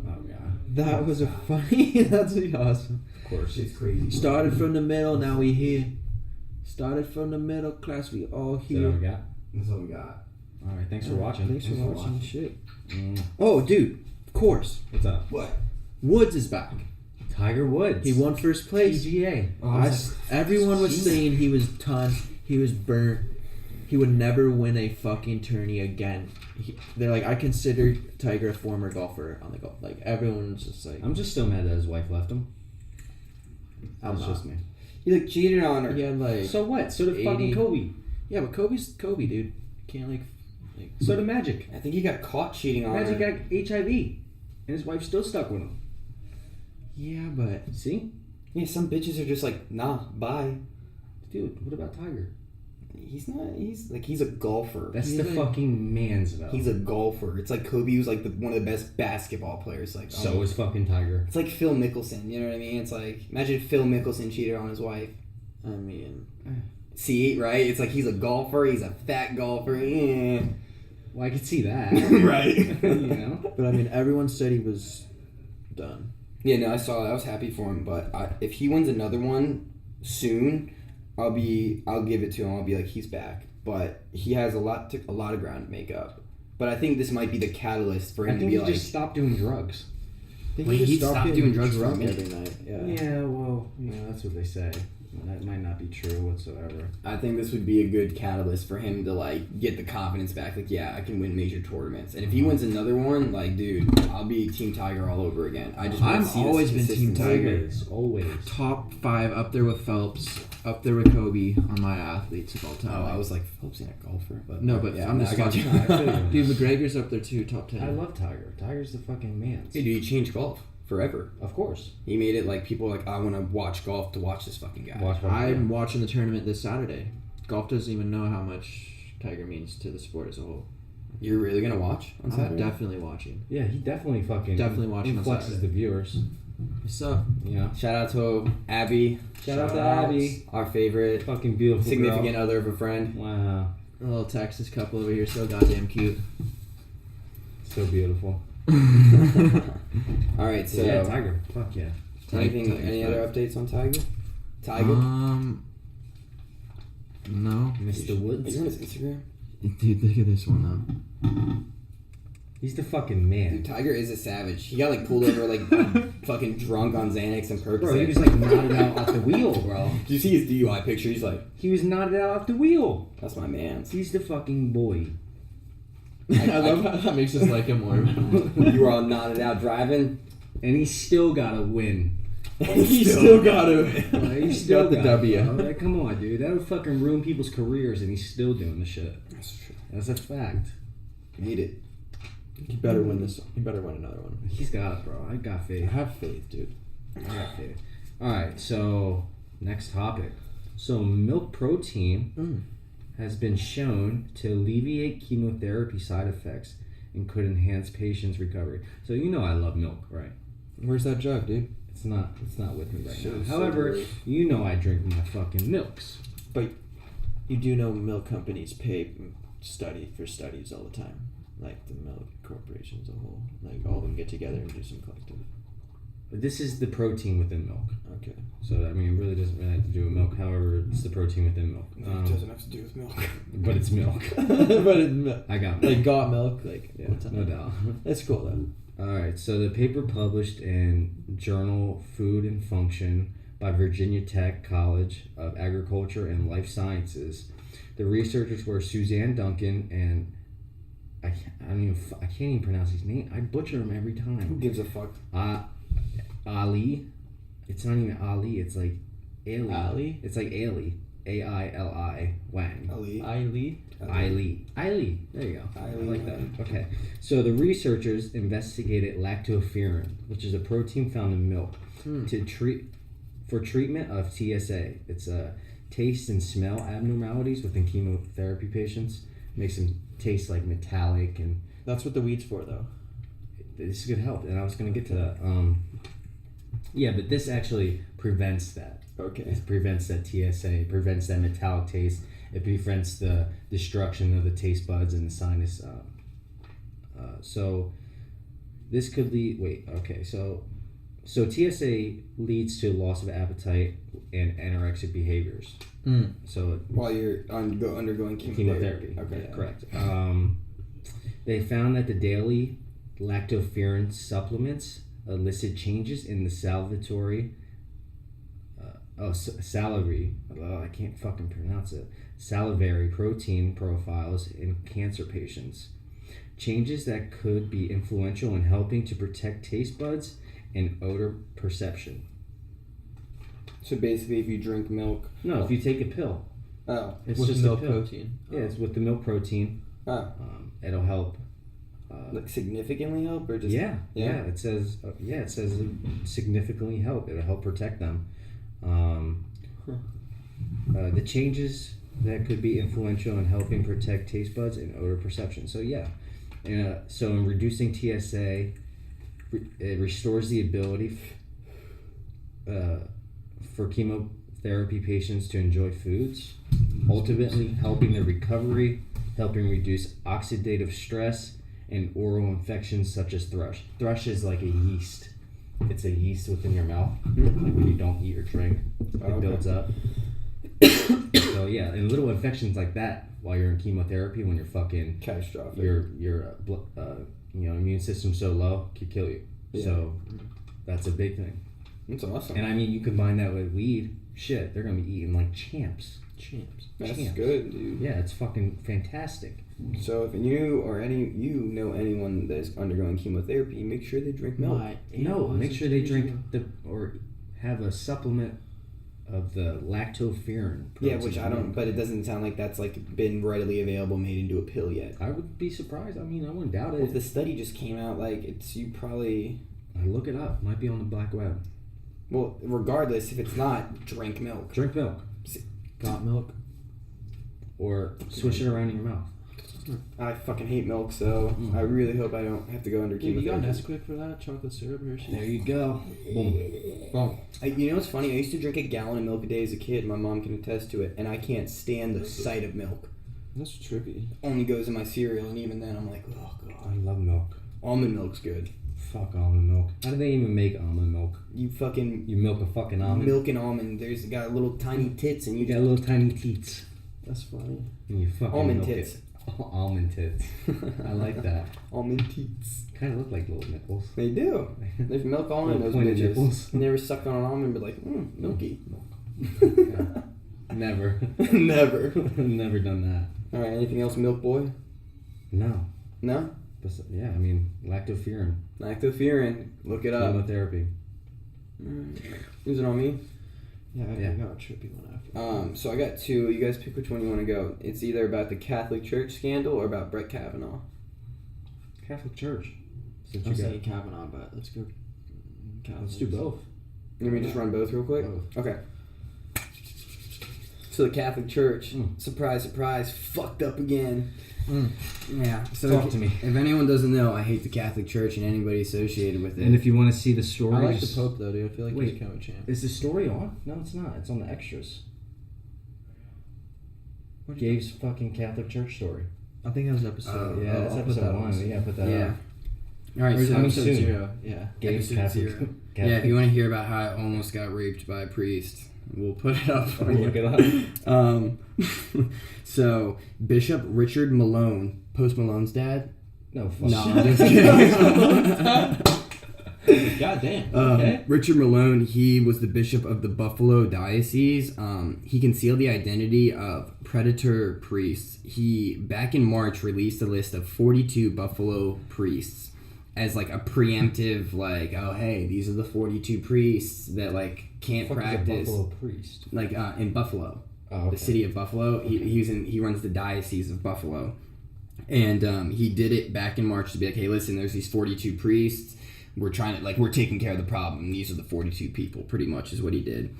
Oh god. That was a funny. That's awesome. Of course. Shit's crazy. Started from the middle, now we here. Started from the middle class, we all Is that all we here. got? That's all we got. All right. Thanks for watching. Thanks for Thanks for watching. watching. Shit. Mm. Oh, dude. Of course. What's up? What? Woods is back. Tiger Woods. He won first place. PGA. Everyone was saying he was tons. He was burnt. He would never win a fucking tourney again. They're like, I consider Tiger a former golfer on the golf. Like everyone's just like, I'm just still mad that his wife left him. I'm That's not. just me. He like cheated on her. He had like, So what? So did 80. fucking Kobe. yeah, but Kobe's Kobe, dude. Can't like So did Magic. I think he got caught cheating on Magic her. got HIV, and his wife still stuck with him. yeah, but See, Yeah, some bitches are just like, nah, bye. dude. What about Tiger? He's not. He's a golfer. That's He's the like- fucking man's though. He's a golfer. It's like Kobe was like one of the best basketball players. Like So is fucking Tiger. it's like Phil Mickelson. You know what I mean? It's like imagine if Phil Mickelson cheated on his wife. I mean, See, right? It's like he's a golfer. He's a fat golfer. Yeah. Well, I could see that. Right. You know. but I mean, everyone said he was done. Yeah, no, I saw that. I was happy for him. But if he wins another one soon, I'll give it to him. I'll be like, he's back. But he has a lot of ground to make up. But I think this might be the catalyst for I him to think be he like, just stopped doing drugs. I think Wait, just he stopped stopped getting doing drugs for a drunk minute? every night. Yeah. Yeah, well, that's what they say. That might not be true whatsoever. I think this would be a good catalyst for him to like get the confidence back. Like, yeah, I can win major tournaments. And if he wins another one, like, dude, I'll be Team Tiger all over again. I just want I've to see this always been Team consistency. Tiger. Always. Top 5 up there with Phelps. Up there with Kobe on my athletes of all time. Oh, I was like, Phelps ain't a golfer, but No, but yeah, I'm no, just I got you. talking. I feel you. Dude, McGregor's up there too, top 10. I love Tiger. Tiger's the fucking man. Hey, dude, he changed golf forever. Of course. He made it like people are like, I want to watch golf to watch this fucking guy. I'm watching the tournament this Saturday. Golf doesn't even know how much Tiger means to the sport as a whole. You're really gonna watch on I'm Saturday? definitely watching. Yeah, he definitely fucking watching on influxes Saturday. the viewers. What's up? Yeah. Shout out to Abby. Shout out to Abby. Our favorite Fucking beautiful significant girl. other of a friend. Wow. A little Texas couple over here, so goddamn cute. So beautiful. All right, so yeah, Tiger. Fuck yeah. anything? Any other updates on Tiger? Tiger? No. Mr. Are Woods. you on his Instagram? Dude, look at this one though. He's the fucking man. Dude, Tiger is a savage. He got like pulled over like fucking drunk on Xanax and Percocet. Bro, he was like nodded out off the wheel, bro. Did you see his DUI picture? He's like, He was nodded out off the wheel. that's my man. He's the fucking boy. I love how that makes us like him more. You were all nodded out driving. And he still gotta win. He still got it. He still got the W. Bro. Like, come on, dude. That would fucking ruin people's careers, and he's still doing the shit. That's true. That's a fact. Hate it. He better win this. He better win another one. He's got it, bro. I got faith. Have faith, dude. I got faith. All right, so next topic. So milk protein has been shown to alleviate chemotherapy side effects and could enhance patients' recovery. So you know I love milk, right? Where's that jug, dude? It's not with me right So- now. so However, great. you know I drink my fucking milks. But you do know milk companies pay for studies all the time. Like the milk corporations as a whole. Like all of them get together and do some collective. But this is the protein within milk. Okay. So I mean, it really doesn't really have to do with milk. However, it's the protein within milk. It doesn't have to do with milk. But it's milk. But it's milk. I got milk. Like got milk. Like Yeah, no doubt. That's cool though. All right, so the paper published in journal Food and Function by Virginia Tech College of Agriculture and Life Sciences. The researchers were Suzanne Duncan and I can't even pronounce his name. I butcher him every Who time. gives a fuck? Ali. It's not even Ali. It's like Ali. Ali? It's like Ali. A-I-L-I. Wang. Ali. Ailey. There you go. I Ailey. like that. Okay. So the researchers investigated lactoferrin, which is a protein found in milk, to treatment of TSA. It's taste and smell abnormalities within chemotherapy patients. Makes them taste like metallic, and That's what the weed's for, though. this could help. And I was going to get to that. Yeah, but this actually prevents that. Okay. It prevents that TSA, prevents that metallic taste. It prevents the destruction of the taste buds and the sinus. So this could lead. Wait. Okay. So TSA leads to loss of appetite and anorexic behaviors. So While you're undergoing chemotherapy. chemotherapy. Okay. Correct. They found that the daily lactoferrin supplements elicit changes in the salivary. Salivary. I can't fucking pronounce it. Salivary protein profiles in cancer patients. Changes that could be influential in helping to protect taste buds and odor perception. So basically, if you drink milk. No, if you take a pill, Oh. it's With just milk a pill. protein. Yeah, it's with the milk protein. Oh. It'll help. Like significantly help or just. Yeah. It says. It says significantly help. It'll help protect them. The changes that could be influential in helping protect taste buds and odor perception. So yeah, so in reducing TSA, it restores the ability for chemotherapy patients to enjoy foods, ultimately helping their recovery, helping reduce oxidative stress and oral infections such as thrush. Thrush is like a yeast. It's a yeast within your mouth. Like when you don't eat or drink, it builds up. So yeah, and little infections like that while you're in chemotherapy, when you're fucking Catastrophic. your immune system's so low, could kill you. Yeah. So that's a big thing. That's awesome. And I mean, you combine that with weed, shit, they're gonna be eating like champs. That's champs. good, dude. Yeah, it's fucking fantastic. So if you know anyone that is undergoing chemotherapy, make sure they drink milk. No, make sure they drink or have a supplement of the lactoferrin. Yeah, which protein. I don't. But it doesn't sound like that's like been readily available, made into a pill yet. I would be surprised. I mean, I wouldn't doubt Well, if it. the study just came out, like it's you probably. I look it up. Might be on the black web. Well, regardless, if it's not, drink milk. Drink milk. Got milk? Or swish it around in your mouth. I fucking hate milk, so I really hope I don't have to go under Dude, you got chemotherapy. Nesquik for that? Chocolate syrup, Hershey? There you go. Boom. Boom. You know what's funny? I used to drink a gallon of milk a day as a kid. My mom can attest to it, and I can't stand the sight of milk. That's trippy. Only goes in my cereal, and even then, I'm like, oh I god. love milk. Almond milk's good. Fuck almond milk. How do they even make almond milk? You fucking You milk a fucking almond? milk and almond. There's got little tiny tits, and You you got little tiny teats. That's funny. And you fucking Almond milk tits. it. Almond tits. I like that. almond teats. Kind of look like little nipples. They do. There's milk all in Little those pointed bitches. nipples. You never sucked on an almond, but like, milky. Yeah. Never. Never. Never done that. All right. Anything else, milk boy? No. No. Yeah, I mean, lactoferrin. Lactoferrin. Look it up. Chemotherapy. Is it on me? Yeah, I Yeah. got a trippy one after. So I got two. You guys pick which one you want to go. It's either about the Catholic Church scandal or about Brett Kavanaugh. Catholic Church. Since I'm you got, saying Kavanaugh, but let's go. let's do both. Let me just run both real quick. Both. Okay. So the Catholic Church, Mm. surprise, surprise, fucked up again. Yeah. So Talk to me. If anyone doesn't know, I hate the Catholic Church and anybody associated with it. And if you want to see the story, I like the just- Pope though, dude. I feel like Wait. he's kind of a champ. Is the story on? No, it's not. It's on the extras. What do you Gabe's fucking Catholic Church story. I think that was episode. Yeah, that's I'll put episode that 1. Yeah, put that yeah. up. All right. Or is it So, coming episode soon. 0? Yeah. Gabe's Episode Catholic. 0. Catholic. yeah, if you want to hear about how I almost got raped by a priest, we'll put it up for you. Look it up. So Bishop Richard Malone, Post Malone's dad. No, fuck. No, I'm just kidding. God damn. Okay. Richard Malone, he was the bishop of the Buffalo Diocese. He concealed the identity of predator priests. He, back in March, released a list of 42 Buffalo priests as like a preemptive, like, oh, hey, these are the 42 priests that like can't Fuck is a practice. Buffalo priest. Like in Buffalo. Oh, okay. The city of Buffalo. He runs the Diocese of Buffalo. And he did it back in March to be like, hey, listen, there's these 42 priests. We're taking care of the problem. These are the 42 people, pretty much is what he did.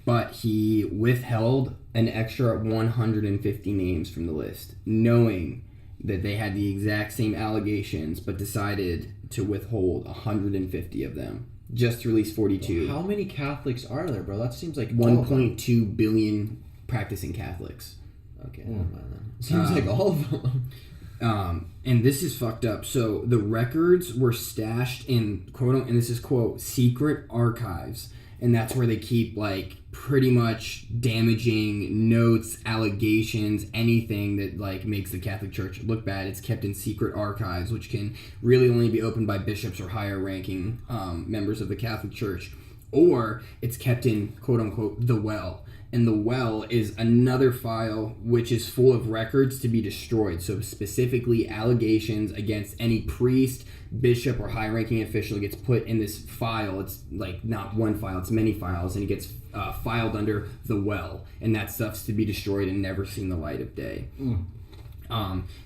But he withheld an extra 150 names from the list, knowing that they had the exact same allegations, but decided to withhold 150 of them. Just to release 42. How many Catholics are there, bro? That seems like all of them. 1.2 billion practicing Catholics. Okay, never mind then. Seems like all of them. And this is fucked up. So the records were stashed in quote, and this is quote, secret archives, and that's where they keep like pretty much damaging notes, allegations, anything that like makes the Catholic Church look bad. It's kept in secret archives, which can really only be opened by bishops or higher ranking members of the Catholic Church, or it's kept in quote unquote the well. And the well is another file which is full of records to be destroyed. So specifically allegations against any priest, bishop, or high-ranking official gets put in this file. It's like not one file, it's many files, and it gets filed under the well. And that stuff's to be destroyed and never seen the light of day.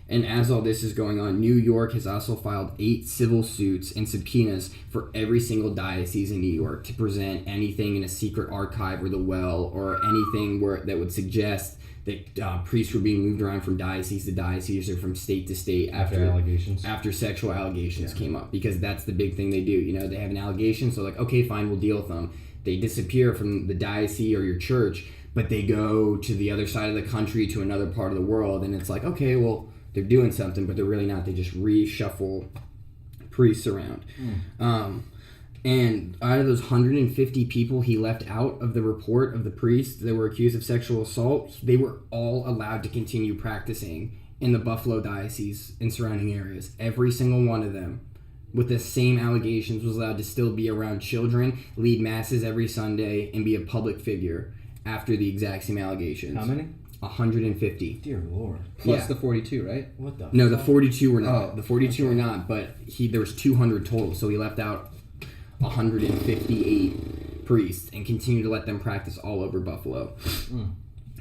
And as all this is going on, New York has also filed 8 civil suits and subpoenas for every single diocese in New York to present anything in a secret archive or the well, or anything that would suggest that priests were being moved around from diocese to diocese or from state to state after sexual allegations came up, because that's the big thing they do. You know, they have an allegation, so like, okay, fine, we'll deal with them. They disappear from the diocese or your church, but they go to the other side of the country, to another part of the world, and it's like, okay, well, they're doing something, but they're really not. They just reshuffle priests around. And out of those 150 people he left out of the report of the priests that were accused of sexual assault, they were all allowed to continue practicing in the Buffalo Diocese and surrounding areas. Every single one of them, with the same allegations, was allowed to still be around children, lead masses every Sunday, and be a public figure after the exact same allegations. How many? 150. Dear Lord. Plus Yeah. the 42, right? What the No, the fuck? 42 were not. Oh, The 42 were not, but there was 200 total, so he left out 158 priests and continue to let them practice all over Buffalo.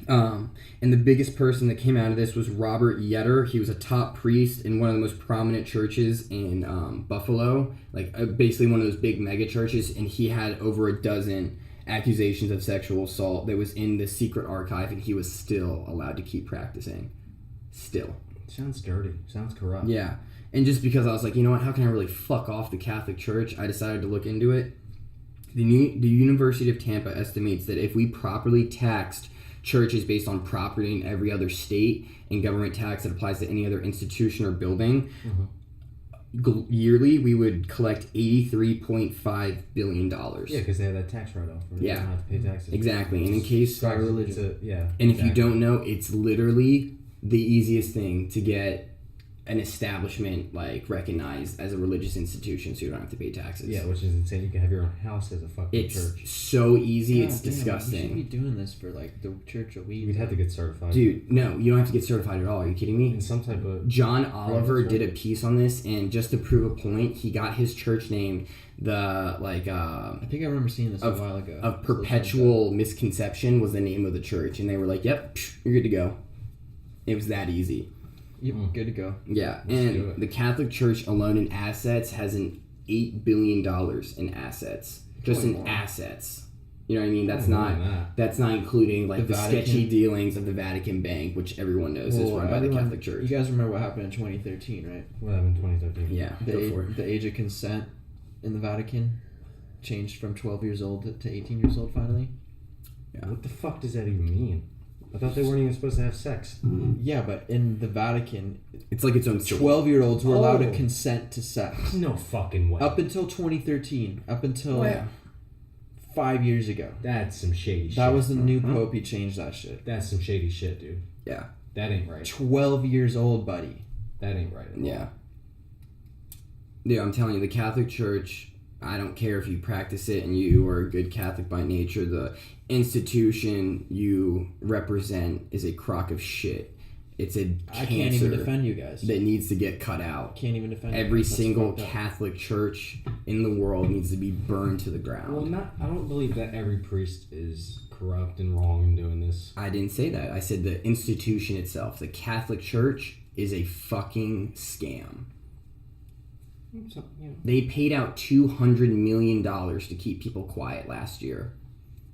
And the biggest person that came out of this was Robert Yetter. He was a top priest in one of the most prominent churches in Buffalo, like basically one of those big mega churches, and he had over a dozen accusations of sexual assault that was in the secret archive, and he was still allowed to keep practicing. Still. Sounds dirty. Sounds corrupt. Yeah. And just because I was like, you know what, how can I really fuck off the Catholic Church, I decided to look into it. The University of Tampa estimates that if we properly taxed churches based on property in every other state and government tax that applies to any other institution or building, yearly we would collect $83.5 billion. Yeah, because they have that tax write-off. Yeah. You don't have to pay taxes. Exactly. And in case... Yeah. And if you don't know, it's literally the easiest thing to get an establishment like recognized as a religious institution, so you don't have to pay taxes. Yeah, which is insane. You can have your own house as a fucking church. It's so easy. God it's damn, disgusting. We should be doing this for like the Church of Weed. We'd have to get certified. Dude, no, you don't have to get certified at all. Are you kidding me? In some type of... John Oliver did a piece on this, and just to prove a point, he got his church named the I think I remember seeing this a while ago. Of Perpetual Misconception was the name of the church, and they were like, "Yep, you're good to go." It was that easy. Yep, good to go. Yeah, and the Catholic Church alone in assets has an $8 billion in assets, just in assets. You know what I mean? That's not including like the sketchy dealings of the Vatican Bank, which everyone knows is run by the Catholic Church. You guys remember what happened in 2013, right? What happened in 2013? Yeah, the age of consent in the Vatican changed from 12 years old to 18 years old finally. Yeah. What the fuck does that even mean? I thought they weren't even supposed to have sex. Yeah, but in the Vatican, it's like its own 12-year-olds were allowed to consent to sex. No fucking way. Up until 2013. Up until 5 years ago. That's some shady shit. That was the new pope. He changed that shit. That's some shady shit, dude. Yeah. That ain't right. 12 years old, buddy. That ain't right. Yeah. Dude, I'm telling you, the Catholic Church, I don't care if you practice it and you are a good Catholic by nature, the institution you represent is a crock of shit. It's a cancer. I can't even defend you guys. That needs to get cut out. Can't even defend Every you. single Catholic church in the world needs to be burned to the ground. Well, I don't believe that every priest is corrupt and wrong in doing this. I didn't say that. I said the institution itself. The Catholic Church is a fucking scam. So, you know. They paid out $200 million to keep people quiet last year.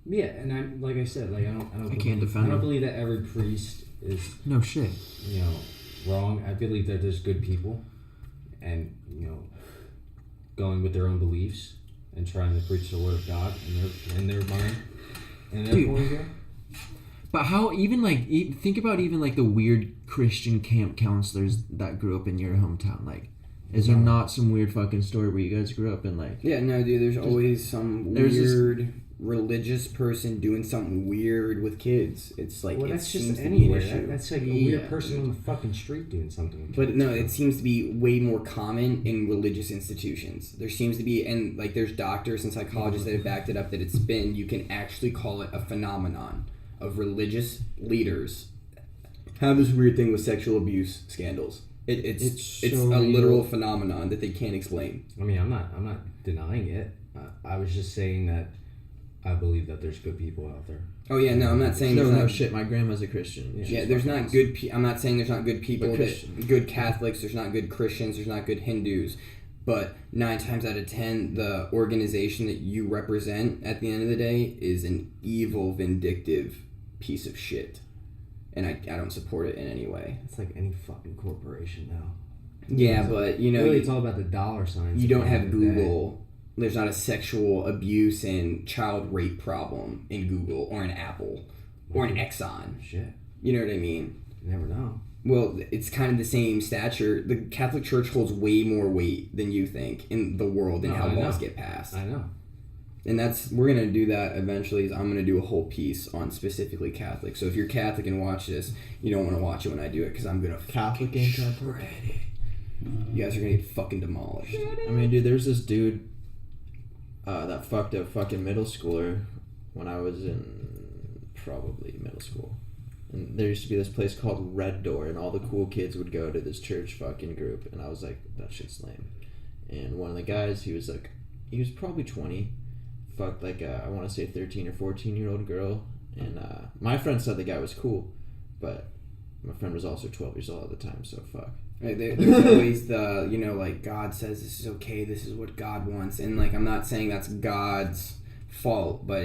Yeah, and I like I said, like I can't defend I don't them. believe that every priest is No shit. Wrong. I believe that there's good people, and going with their own beliefs and trying to preach the word of God in their mind and their point of view. But how even think about even like the weird Christian camp counselors that grew up in your hometown, like. Is there not some weird fucking story where you guys grew up in like... Yeah, no, dude, there's always some weird religious person doing something weird with kids. It's like, well, it that's seems just to be an anywhere. issue. That's like a weird person on the fucking street doing something. But no, it seems to be way more common in religious institutions. There seems to be, and like there's doctors and psychologists that have backed it up that you can actually call it a phenomenon of religious leaders have this weird thing with sexual abuse scandals. It's a literal phenomenon that they can't explain. I mean, I'm not denying it. I was just saying that I believe that there's good people out there. Oh yeah, no, I'm not saying no shit. My grandma's a Christian. Yeah, there's not good. I'm not saying there's not good people. Good Catholics. There's not good Christians. There's not good Hindus. But 9 times out of 10, the organization that you represent at the end of the day is an evil, vindictive piece of shit. And I don't support it in any way. It's like any fucking corporation now. Yeah, but really, it's all about the dollar signs. You don't have Google. There's not a sexual abuse and child rape problem in Google or in Apple or in Exxon. Shit. You know what I mean? You never know. Well, it's kind of the same stature. The Catholic Church holds way more weight than you think in the world and how laws get passed. I know. And we're going to do that eventually. I'm going to do a whole piece on specifically Catholic. So if you're Catholic and watch this, you don't want to watch it when I do it because I'm going to Catholic and shred it. You guys are going to get fucking demolished. I mean, dude, there's this dude that fucked a fucking middle schooler when I was in probably middle school. And there used to be this place called Red Door, and all the cool kids would go to this church fucking group. And I was like, that shit's lame. And one of the guys, he was probably 20. fucked like I want to say 13 or 14-year-old girl, and my friend said the guy was cool, but my friend was also 12 years old at the time, so fuck. Right, there's always the, you know, like, God says this is okay, this is what God wants, and like, I'm not saying that's God's fault, but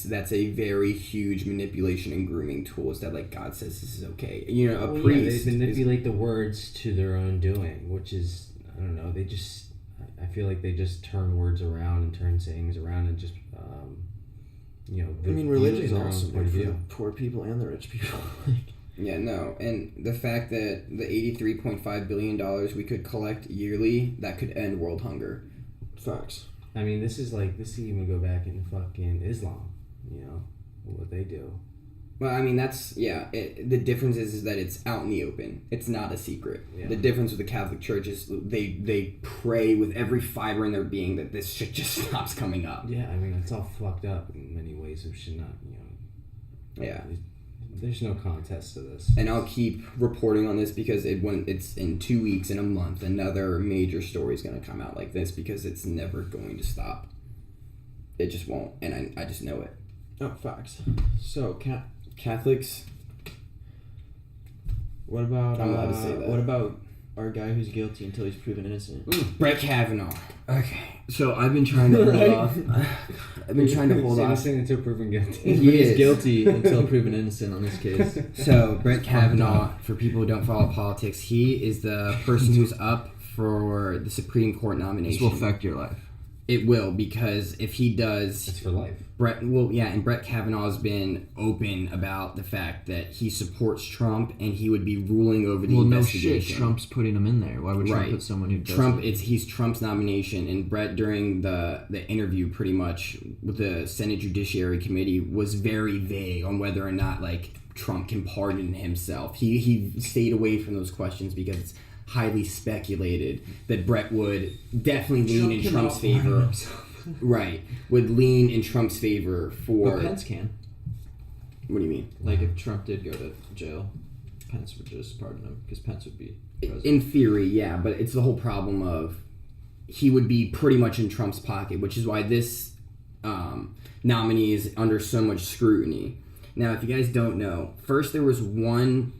that's a very huge manipulation and grooming tool, is that like God says this is okay. You know, a priest they manipulate the words to their own doing, which is, I don't know, I feel like they just turn words around and turn sayings around and just you know, I mean, religion's their own awesome point of for the view. poor people and the rich people. Yeah, no, and the fact that the $83.5 billion we could collect yearly, that could end world hunger. Facts. I mean, this even go back into fucking Islam, you know, what they do. Well, I mean, the difference is that it's out in the open. It's not a secret. Yeah. The difference with the Catholic Church is they pray with every fiber in their being that this shit just stops coming up. Yeah, I mean, it's all fucked up in many ways. It should not, you know. Yeah. There's no contest to this. And I'll keep reporting on this because when it's in 2 weeks, in a month, another major story is going to come out like this because it's never going to stop. It just won't, and I just know it. Oh, facts. So, Catholics. What about I'm allowed to say that. What about our guy who's guilty until he's proven innocent? Brett Kavanaugh. Okay, so I've been trying to hold off. I've been trying to hold off. Innocent until proven guilty. He's guilty until proven innocent on this case. So Brett Kavanaugh, for people who don't follow politics, he is the person who's up for the Supreme Court nomination. This will affect your life. It will, because if he does, It's for life. And Brett Kavanaugh has been open about the fact that he supports Trump and he would be ruling over the investigation. No shit, Trump's putting him in there. Why would Trump put someone who doesn't? He's Trump's nomination, and Brett, during the interview, pretty much with the Senate Judiciary Committee, was very vague on whether or not like Trump can pardon himself. He stayed away from those questions because it's highly speculated that Brett would definitely lean in Trump's favor. Right. Would lean in Trump's favor for... But Pence can. What do you mean? Like, if Trump did go to jail, Pence would just pardon him, because Pence would be president. In theory, yeah, but it's the whole problem of he would be pretty much in Trump's pocket, which is why this nominee is under so much scrutiny. Now, if you guys don't know, first there was one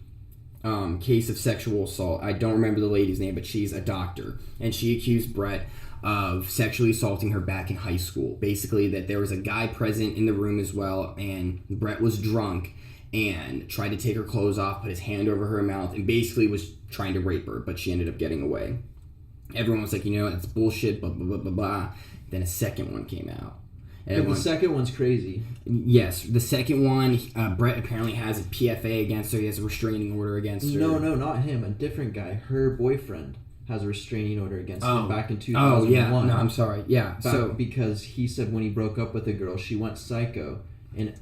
case of sexual assault. I don't remember the lady's name, but she's a doctor, and she accused Brett of sexually assaulting her back in high school. Basically, that there was a guy present in the room as well, and Brett was drunk and tried to take her clothes off, put his hand over her mouth, and basically was trying to rape her, but she ended up getting away. Everyone was like, you know, that's bullshit, blah, blah, blah, blah, blah. Then a second one came out. But the second one's crazy. Yes, the second one, Brett apparently has a PFA against her. He has a restraining order against her. No, not him. A different guy. Her boyfriend has a restraining order against him back in 2001. Oh, yeah. No, I'm sorry. Yeah. Because he said when he broke up with a girl, she went psycho. And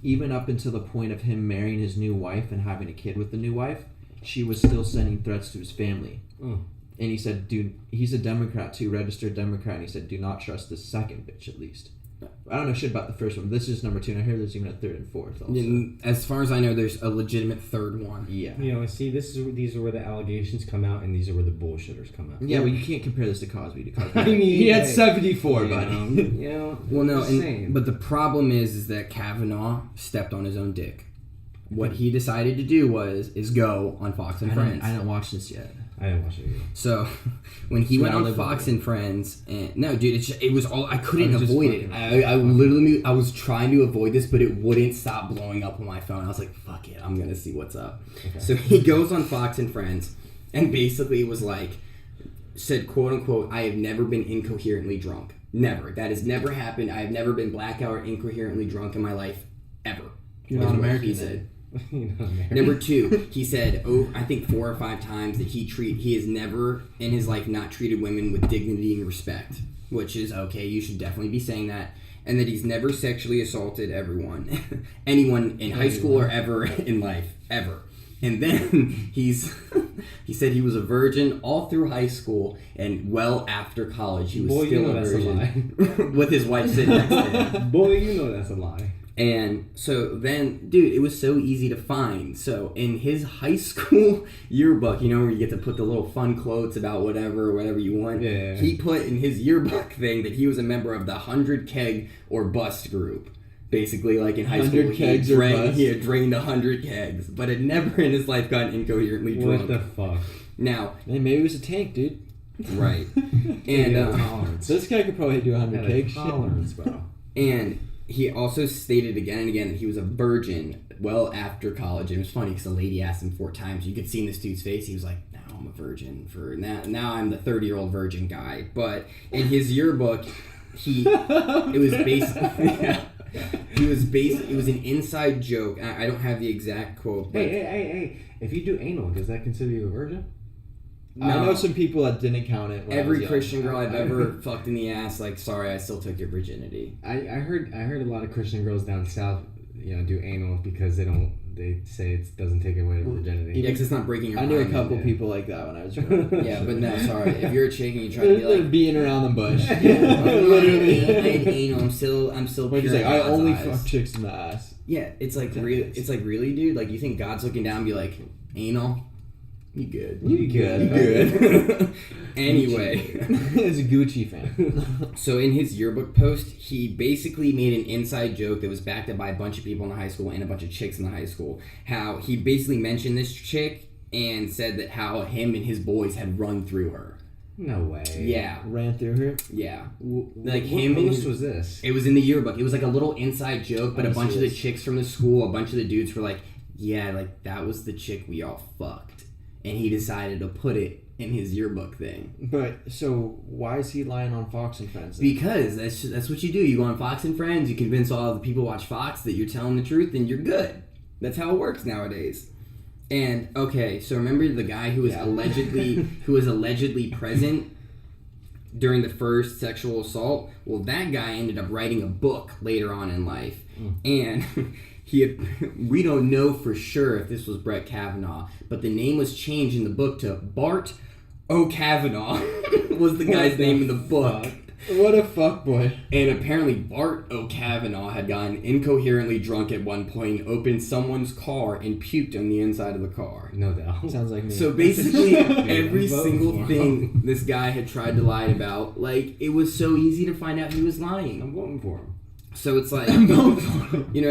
even up until the point of him marrying his new wife and having a kid with the new wife, she was still sending threats to his family. And he said, dude, he's a Democrat too, registered Democrat. And he said, do not trust this second bitch at least. I don't know shit about the first one. This is number 2, and I hear there's even a third and fourth also. Yeah, as far as I know, there's a legitimate third one. Yeah. You know, see, these are where the allegations come out, and these are where the bullshitters come out. Yeah, but you can't compare this to Cosby. I mean, he had hey, 74, you buddy. know, well, no, but the problem is that Kavanaugh stepped on his own dick. What he decided to do is go on Fox and Friends. I don't watch this yet. I didn't watch it either. So when he went on Fox and Friends, and no, dude, it was all I couldn't avoid it. I literally I was trying to avoid this, but it wouldn't stop blowing up on my phone. I was like, "Fuck it, I'm gonna see what's up." Okay. So he goes on Fox and Friends, and basically was like, said, "quote unquote," I have never been incoherently drunk. Never. That has never happened. I have never been blackout or incoherently drunk in my life ever. You're not American. He said. Number 2, he said, I think 4 or 5 times that he has never in his life not treated women with dignity and respect, which is okay. You should definitely be saying that. And that he's never sexually assaulted anyone in high school or ever in life, ever. And then he said he was a virgin all through high school and well after college he was still a virgin. That's a lie. With his wife sitting next to him. Boy, you know that's a lie. And so then, dude, it was so easy to find. So in his high school yearbook, you know, where you get to put the little fun quotes about whatever you want. Yeah. He put in his yearbook thing that he was a member of the 100 Keg or Bust group. Basically, like in high school, 100 kegs or bust? he had drained 100 kegs, but had never in his life gotten incoherently drunk. What the fuck? Now, Hey, maybe it was a tank, dude. right. And And tolerance. This guy could probably do 100 Had a kegs. tolerance, bro. And he also stated again and again that he was a virgin well after college. And it was funny because the lady asked him 4 times. You could see in this dude's face, he was like, now I'm a virgin. Now I'm the 30-year-old virgin guy. But in his yearbook, it was an inside joke. I don't have the exact quote. But Hey. If you do anal, does that consider you a virgin? I know some people that didn't count it. When I was every young. Christian girl I've ever fucked in the ass, like, sorry, I still took your virginity. I heard a lot of Christian girls down south, do anal because they say it doesn't take away their virginity. Yeah, because it's not breaking your I knew a mind. couple yeah. people like that when I was young. Yeah, but no, sorry. If you're a chick and you try to be They're like, beating around the bush. literally, I had anal. I'm still Like, pure. he's like, in I God's only eyes." fuck chicks in the ass. Yeah, it's like really, dude. Like, you think God's looking down and be like, anal? You good? You good? You good? Anyway, It's a Gucci fan. so in his yearbook post, he basically made an inside joke that was backed up by a bunch of people in the high school and a bunch of chicks in the high school. How he basically mentioned this chick and said that how him and his boys had run through her. No way. Yeah, Ran through her. yeah. Like him what and post his- was this? It was in the yearbook. It was like a little inside joke, but a I bunch see of the this. chicks from the school, a bunch of the dudes were like, yeah, like that was the chick we all fucked. And he decided to put it in his yearbook thing. But so why is he lying on Fox and Friends? then? Because that's what you do. You go on Fox and Friends, you convince all the people who watch Fox that you're telling the truth, and you're good. That's how it works nowadays. And okay, so remember the guy who was allegedly present during the first sexual assault? Well, that guy ended up writing a book later on in life. And we don't know for sure if this was Brett Kavanaugh, but the name was changed in the book to Bart O'Kavanaugh was the guy's name in the book. What a fuck boy. And apparently Bart O'Kavanaugh had gotten incoherently drunk at one point, opened someone's car, and puked on the inside of the car. No doubt. Sounds like me. So basically, every I'm voting single for him. thing this guy had tried to lie about, like, it was so easy to find out he was lying. I'm voting for him. So it's like, you know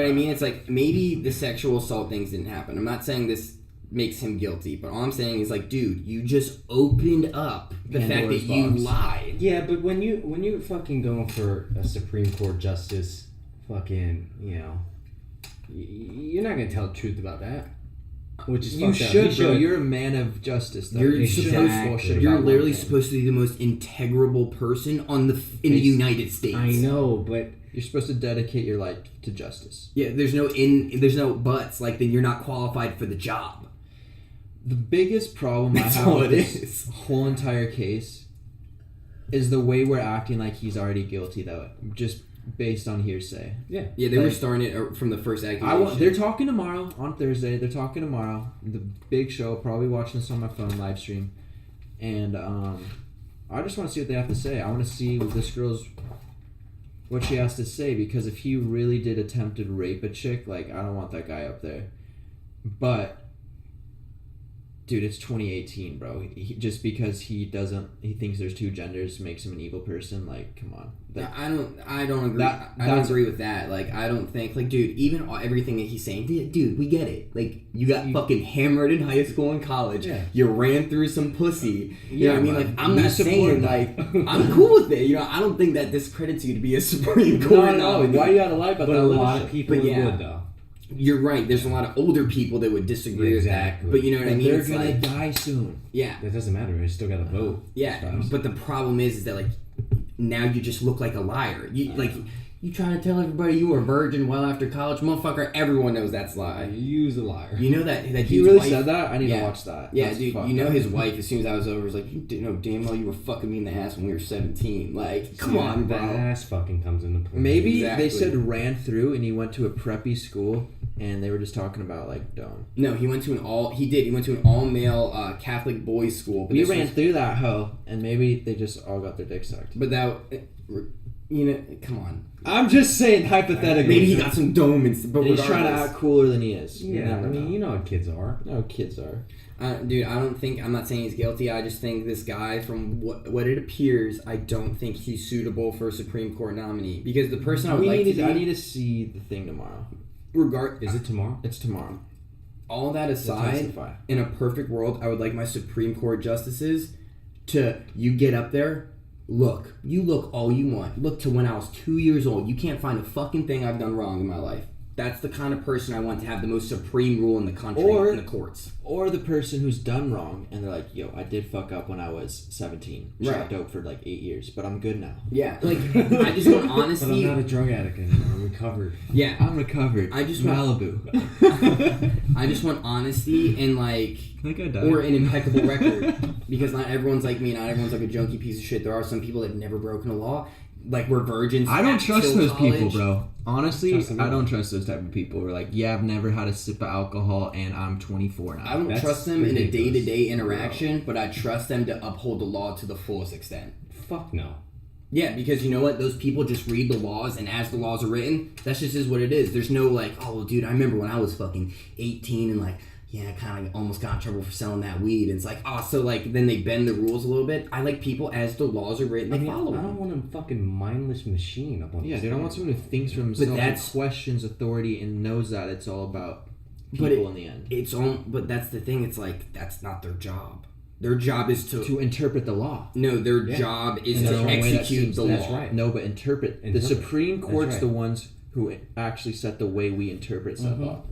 what I mean? It's like, maybe the sexual assault things didn't happen. I'm not saying this makes him guilty, but all I'm saying is, like, dude, you just opened up the fact that Pandora's you box. lied. Yeah, but when you fucking going for a Supreme Court justice, fucking, you're not gonna tell the truth about that. Which is You fucked up. should, He bro. You're a man of justice. Though. You're You shouldn't have Exactly. bullshit You're about literally one thing. supposed to be the most integrable person in the It's- United States. I know, but You're supposed to dedicate your life to justice. Yeah, there's no buts. Like, then you're not qualified for the job. The biggest problem That's I have all with it this is. whole entire case is the way we're acting like he's already guilty, though, just based on hearsay. yeah. Yeah, they were Like- starting it from the first accusation. They're talking tomorrow on Thursday. They're talking tomorrow. The big show. Probably watching this on my phone live stream, and I just want to see what they have to say. I want to see what she has to say, because if he really did attempt to rape a chick, like, I don't want that guy up there. But dude, it's 2018, bro. Just because he thinks there's two genders makes him an evil person. Like, come on. I don't agree. That- I don't that's- agree with that. Like, I don't think, like, dude, even everything that he's saying, dude, we get it. Like, you got fucking hammered in high school and college. Yeah. You ran through some pussy. You know what I mean? but Like, I'm we not support saying, that. like, I'm cool with it. You know, I don't think that discredits you to be a Supreme Court No, nominee. why you gotta lie about But that a little lot shit? of people But yeah. would though. You're right. There's a lot of older people that would disagree Exactly. with that. But you know what I And mean? they're It's gonna like, die soon. yeah. That doesn't matter. You still got to vote. Yeah, Spouse. but the problem is that, like, now you just look like a liar. You trying to tell everybody you were a virgin well after college, motherfucker. Everyone knows that's a lie. Use a liar. You know that He dude's really wife, said that? I need Yeah. to watch that. Yeah, That's dude. fucked You know up. his wife. As soon as I was over, was like, you know damn well you were fucking me in the ass when we were 17. Like, come on, bro. That ass fucking comes into play. Maybe Exactly. they said ran through and he went to a preppy school and they were just talking about, like, don't. No, he went to an all male Catholic boys school. But We this ran was- through that hoe and maybe they just all got their dick sucked. But that Come on. I'm just saying hypothetically. Maybe he got some dome, but he's trying to regardless. act cooler than he is. Yeah, I mean, you know how kids are. No, kids are. Dude, I'm not saying he's guilty. I just think this guy, from what it appears, I don't think he's suitable for a Supreme Court nominee. Because the person I would like to be... I need to see the thing tomorrow. Is it tomorrow? It's tomorrow. All that aside, in a perfect world, I would like my Supreme Court justices to, you get up there, you look all you want. Look to when I was 2 years old. You can't find a fucking thing I've done wrong in my life. That's the kind of person I want to have the most supreme rule in the country, in the courts. Or the person who's done wrong, and they're like, yo, I did fuck up when I was 17. Shot dope for like 8 years, but I'm good now. Yeah, like, I just want honesty. But I'm not a drug addict anymore. I'm recovered. Yeah. I'm recovered. I just Malibu. I just want honesty and, like, That guy died. or an impeccable record. Because not everyone's like me, not everyone's like a junkie piece of shit. There are some people that have never broken a law. Like, we're virgins. I don't trust those people, college. bro. Honestly, I don't trust those type of people who are like, yeah, I've never had a sip of alcohol and I'm 24 now. I don't trust them in a day-to-day interaction, but I trust them to uphold the law to the fullest extent. Fuck no. Yeah, because you know what? Those people just read the laws, and as the laws are written, that's just is what it is. There's no like, oh, well, dude, I remember when I was fucking 18 and like, yeah, I kind of almost got in trouble for selling that weed. And it's like, oh, so like then they bend the rules a little bit. I like people as the laws are written, they follow them. I don't want a fucking mindless machine up on Yeah, this dude, I thing. want someone who thinks for himself and questions authority and knows that it's all about people in the end. But that's the thing. It's like, that's not their job. Their job is to interpret the law. No, their job is to execute the law. That's right. No, but interpret. The Supreme Court's right. the ones who actually set the way we interpret said law.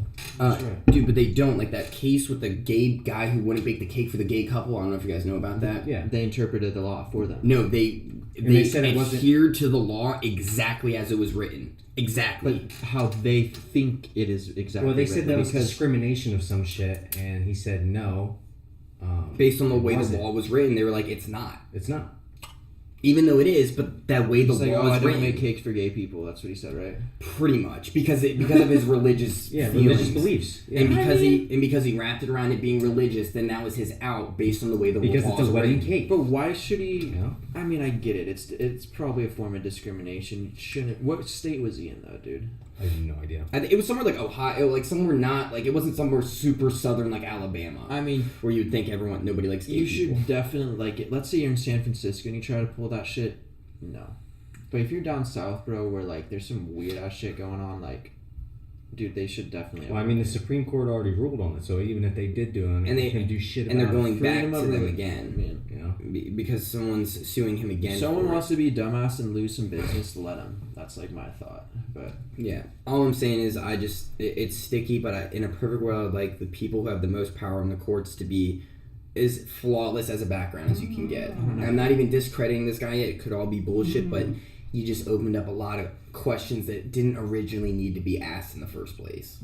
Dude, but they don't. Like that case with the gay guy who wouldn't bake the cake for the gay couple. I don't know if you guys know about that. Yeah. They interpreted the law for them. No, they said it wasn't adhered to the law exactly as it was written. Exactly. But how they think it is exactly. Well, they said that was because discrimination of some shit, and he said no. Based on the way the law was written, they were like, it's not. It's not. Even though it is, but that way the law like, was I don't written. make cakes for gay people. That's what he said, right? Pretty much because of his religious religious beliefs, and because he wrapped it around it being religious, then that was his out based on the way the law was because it's a wedding written. cake. But why should he? You know? I mean, I get it. It's probably a form of discrimination. Shouldn't. What state was he in though, dude? I have no idea. It was somewhere like Ohio, like somewhere not like it wasn't somewhere super southern like Alabama. I mean, where you'd think nobody likes gay you people. should definitely like it. Let's say you're in San Francisco and you try to pull that shit. No, but if you're down south, bro, where like there's some weird ass shit going on, like, dude, they should definitely. Well, I mean, the Supreme Court already ruled on it, so even if they did do it, and they can do shit. And they're about going back to them religion, again, man. You know, because someone's suing him again. Someone wants to be a dumbass and lose some business. Let him. That's like my thought. But yeah, all I'm saying is it's sticky, but in a perfect world, I'd like the people who have the most power in the courts to be as flawless as a background as you can get. And I'm not even discrediting this guy yet. It could all be bullshit, but you just opened up a lot of questions that didn't originally need to be asked in the first place.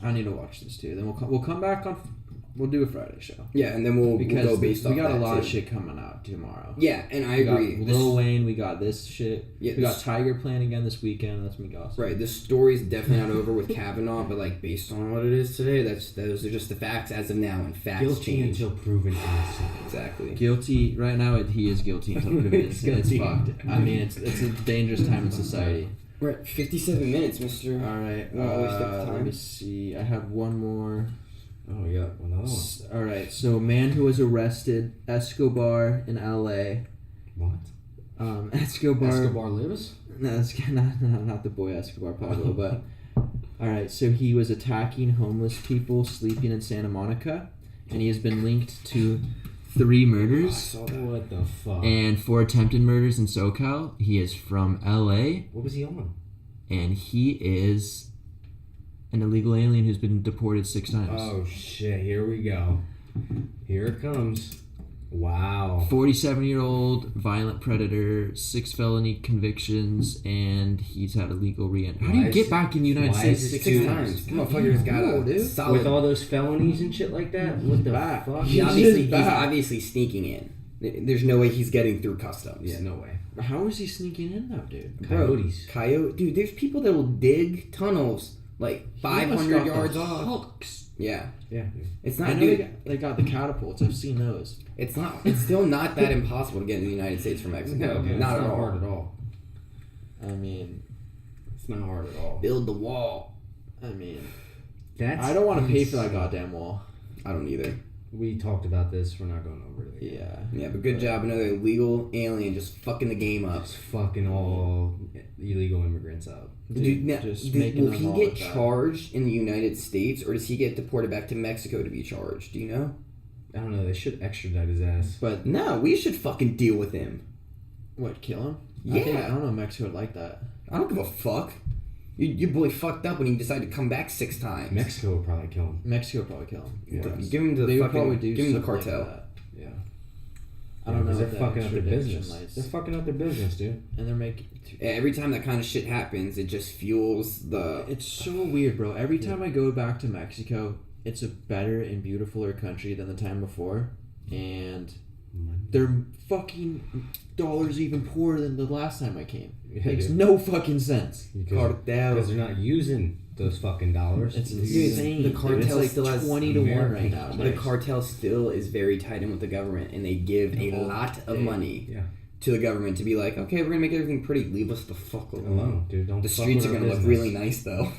I need to watch this too. Then we'll come back on. We'll do a Friday show. Yeah, and then we'll go based off we got that a lot too. of shit coming out tomorrow. Yeah, and I we agree. Got Lil Wayne, we got this shit. Yeah, we got Tiger playing again this weekend. That's gonna be awesome. Right, the story's definitely not over with Kavanaugh, but like based on what it is today, those are just the facts as of now, and facts guilty change. until proven innocent. Exactly. Guilty right now. He is guilty until proven innocent. It's fucked. I mean, it's a dangerous time in society. We're at 57 minutes, Mister. All right. Won't waste up the time. Let me see. I have one more. Oh yeah, another one. All right. So, man who was arrested, Escobar in L.A. What? Escobar lives? No, that's not the boy Escobar Pablo, but all right. So he was attacking homeless people sleeping in Santa Monica, and he has been linked to 3 murders. What the fuck? And 4 attempted murders in SoCal. He is from L.A. What was he on? And he is an illegal alien who's been deported 6 times. Oh shit! Here we go. Here it comes. Wow. 47-year-old violent predator, 6 felony convictions, and he's had a legal re-entry. How do you get back in the United States 6 6 times? Motherfucker's got a solid. With all those felonies and shit like that. What the fuck? He's obviously sneaking in. There's no way he's getting through customs. Yeah, no way. How is he sneaking in though, dude? Coyotes. Dude, there's people that will dig tunnels like 500 yards off. Hooks. Yeah. Yeah. It's I not. know they got the catapults. I've seen those. It's not. It's still not that impossible to get in the United States from Mexico. No, not at all. hard at all. I mean, It's not hard at all. Build the wall. I mean, That's I don't want to pay for that insane. goddamn wall. I don't either. We talked about this. We're not going over it again. Yeah. Yeah, but good job. Another illegal alien just fucking the game up. Just fucking all illegal immigrants out. Dude, now, just making will them he all get like that. charged in the United States, or does he get deported back to Mexico to be charged? Do you know? I don't know. They should extradite his ass. But No, we should fucking deal with him. what, kill him? Yeah. I don't know if Mexico would like that. I don't give a fuck. Your boy fucked up when he decided to come back 6 times. Mexico would probably kill him. Mexico would probably kill him. Yeah. Give him the They would probably fucking. do Give him the something like cartel. that. Yeah. I don't know. Because they're what the fucking up their extradition business. lies- They're fucking up their business, dude. And they're making. Every time that kind of shit happens, it just fuels the. It's so weird, bro. Every time I go back to Mexico, it's a better and beautifuler country than the time before, and their fucking dollars even poorer than the last time I came. Yeah, Makes dude. no fucking sense. Cartel. Because they're not using those fucking dollars. It's Dude, insane. the dude. cartel It's like still has 20 to 1 American- right now. The cartel still is very tight in with the government, and they give a lot of money Yeah. to the government to be like, okay, we're gonna make everything pretty. Leave us the fuck alone. Alone, dude. Don't The fuck streets are with our gonna look business. really nice though.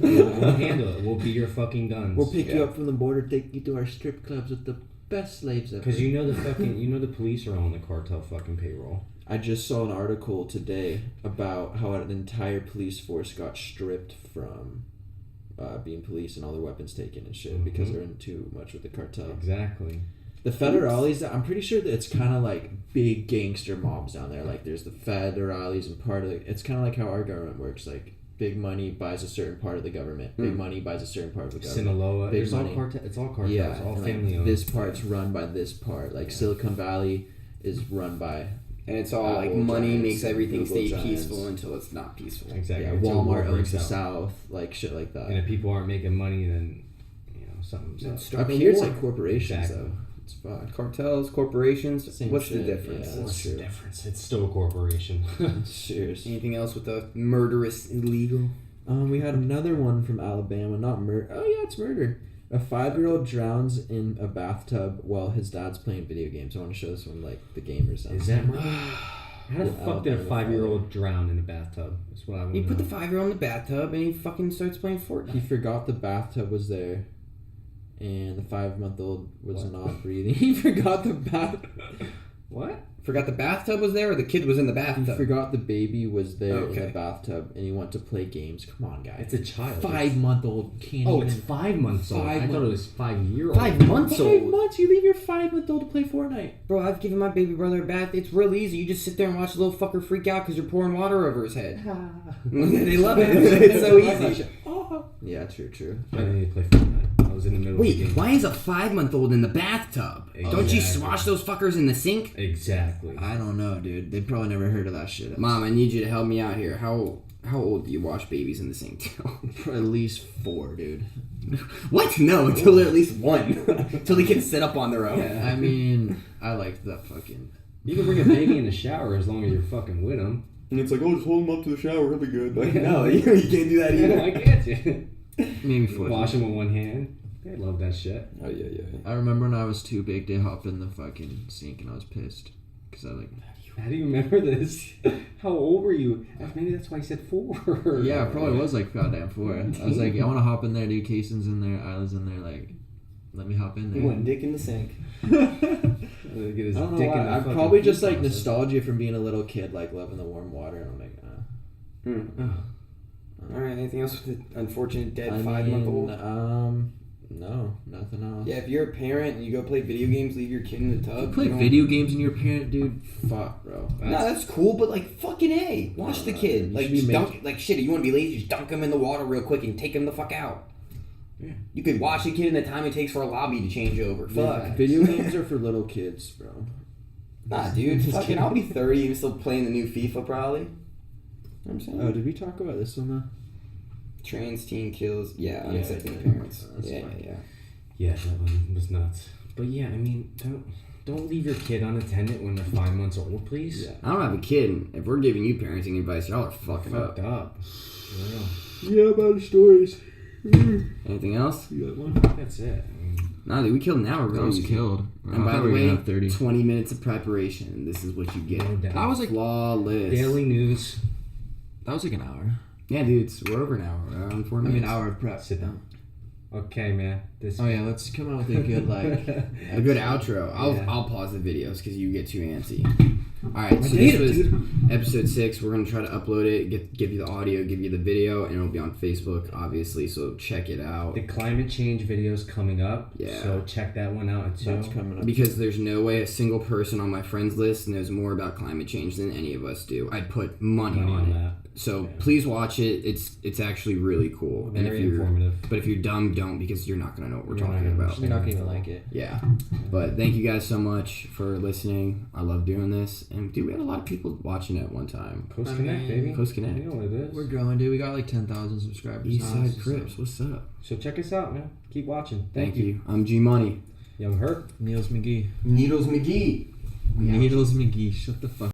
We'll handle it. We'll be your fucking guns. We'll pick you Yeah. up from the border, take you to our strip clubs with the best slaves ever. Because the police are on the cartel fucking payroll. I just saw an article today about how an entire police force got stripped from being police and all their weapons taken and shit because they're in too much with the cartel. Exactly. The federales, I'm pretty sure that it's kind of like big gangster mobs down there. Like there's the federales and part of it's kind of like how our government works. Like big money buys a certain part of the government. Big money buys a certain part of the government. Sinaloa. Big There's all money. cartel. It's all cartels. Yeah, all and, family like, owned. this part's run by this part. Like Silicon Valley is run by And it's all like Apple money giants makes and everything Google stay giants. peaceful until it's not peaceful. Exactly. yeah. Until war Walmart owns breaks the out. South, like shit like that. And if people aren't making money, then something's Then up. start Up a here it's war. like corporations Exactly. though. It's fucked. Cartels, corporations. Same What's the shit, difference? yeah. What's true. the difference? It's still a corporation. Seriously. Anything else with the murderous illegal? We had another one from Alabama, not murder. Oh yeah, it's murder. A 5-year-old drowns in a bathtub while his dad's playing video games. I want to show this one, like the game or something. Is that murder? How the Yeah, fuck did a Alabama 5-year-old drown in a bathtub? That's what I want You to put know. the 5-year-old in the bathtub and he fucking starts playing Fortnite. He forgot the bathtub was there, and the 5-month-old was What? not breathing. He forgot the bath. What? Forgot the bathtub was there, or the kid was in the He bathtub. forgot the baby was there in Okay. the bathtub, and he went to play games. Come on, guy. It's a child. 5-month-old can't Oh, even. it's 5 months old. I thought it was 5-year-old. 5 months 5 old. months? You leave your 5-month-old to play Fortnite? Bro, I've given my baby brother a bath. It's real easy. You just sit there and watch the little fucker freak out because you're pouring water over his head. They love it. It's so easy. Yeah, true. I need to play Fortnite. I was in the middle of the Wait, game. why is a 5-month-old in the bathtub? Don't you Exactly. swash those fuckers in the sink? Exactly. I don't know, dude. They probably never heard of that shit. Mom, I need you to help me out here. How old do you wash babies in the sink till? At least 4, dude. What? No, until they're at least 1. Until they can sit up on their own. I mean, I like that fucking. You can bring a baby in the shower as long as you're fucking with him. And it's like, oh, just hold him up to the shower. He'll be good. Like, no, you can't do that either. Why can't you? Maybe 4. Wash him with one hand. They love that shit. Oh, yeah. I remember when I was too big to hop in the fucking sink and I was pissed. Because I like. How do you remember this? How old were you? Maybe that's why I said 4. Yeah, it probably was like goddamn 4. I was like, I want to hop in there, dude. Cason's in there, Isla's in there, like, let me hop in there. One dick in the sink. Get his I don't know dick why. in the I'm fucking probably just food like process. nostalgia from being a little kid, like loving the warm water. And I'm like, All right, anything else with the unfortunate dead I 5-month-old? mean, no, nothing else. Yeah, if you're a parent and you go play video games, leave your kid in the tub. You play you don't- video games and you're a parent, dude. Fuck, bro. No, that's cool, but like fucking A. Watch the kid. you Like should be just making- dunk like shit, you wanna be lazy, just dunk him in the water real quick and take him the fuck out. Yeah. You could watch the kid in the time it takes for a lobby to change over. Fuck. Video games are for little kids, bro. Nah, dude. Just Fucking kidding. I'll be 30 and still playing the new FIFA probably. You know what I'm saying? Oh, did we talk about this one though? Trans teen kills. Yeah, Yeah, unaccepting okay. parents. That's Yeah. Yeah, that one was nuts. But yeah, I mean, don't leave your kid unattended when they're 5 months old, please. Yeah. I don't have a kid. And if we're giving you parenting advice, y'all are fucking Fucked up. up. Yeah, about the stories. Anything else? You got one? That's it. I mean, Nah, dude, we killed an hour. I Really was easy. killed. And by the we were way, gonna have 30. 20 minutes of preparation. This is what you get. No doubt. I was like Flawless. daily news. That was like an hour. Yeah, dude, we're over an hour. We're on 4 I mean, minutes. an hour of prep. Sit down. Okay, man. Oh yeah, let's come out with a good A good outro. Yeah. I'll pause the videos because you get too antsy. All right, so data, this was episode 6. We're gonna try to upload it, give you the audio, give you the video, and it'll be on Facebook, obviously. So check it out. The climate change video's coming up. Yeah. So check that one out too. That's coming up. Because there's no way a single person on my friends list knows more about climate change than any of us do. I'd put money on it. that. So Yeah. please watch it. It's actually really cool. Very informative. But if you're dumb, don't, because you're not gonna know what we're You're not talking gonna about. You're not gonna even like it. Yeah. But thank you guys so much for listening. I love doing this. And dude, we had a lot of people watching at one time. Post I Connect, mean, baby. Post Connect. You know what it is. We're growing, dude. We got like 10,000 subscribers now. Eastside Crips, what's up? So check us out, man. Keep watching. Thank you. I'm G Money. Young Hurt. Niels McGee. Needles McGee. Needles McGee. Shut the fuck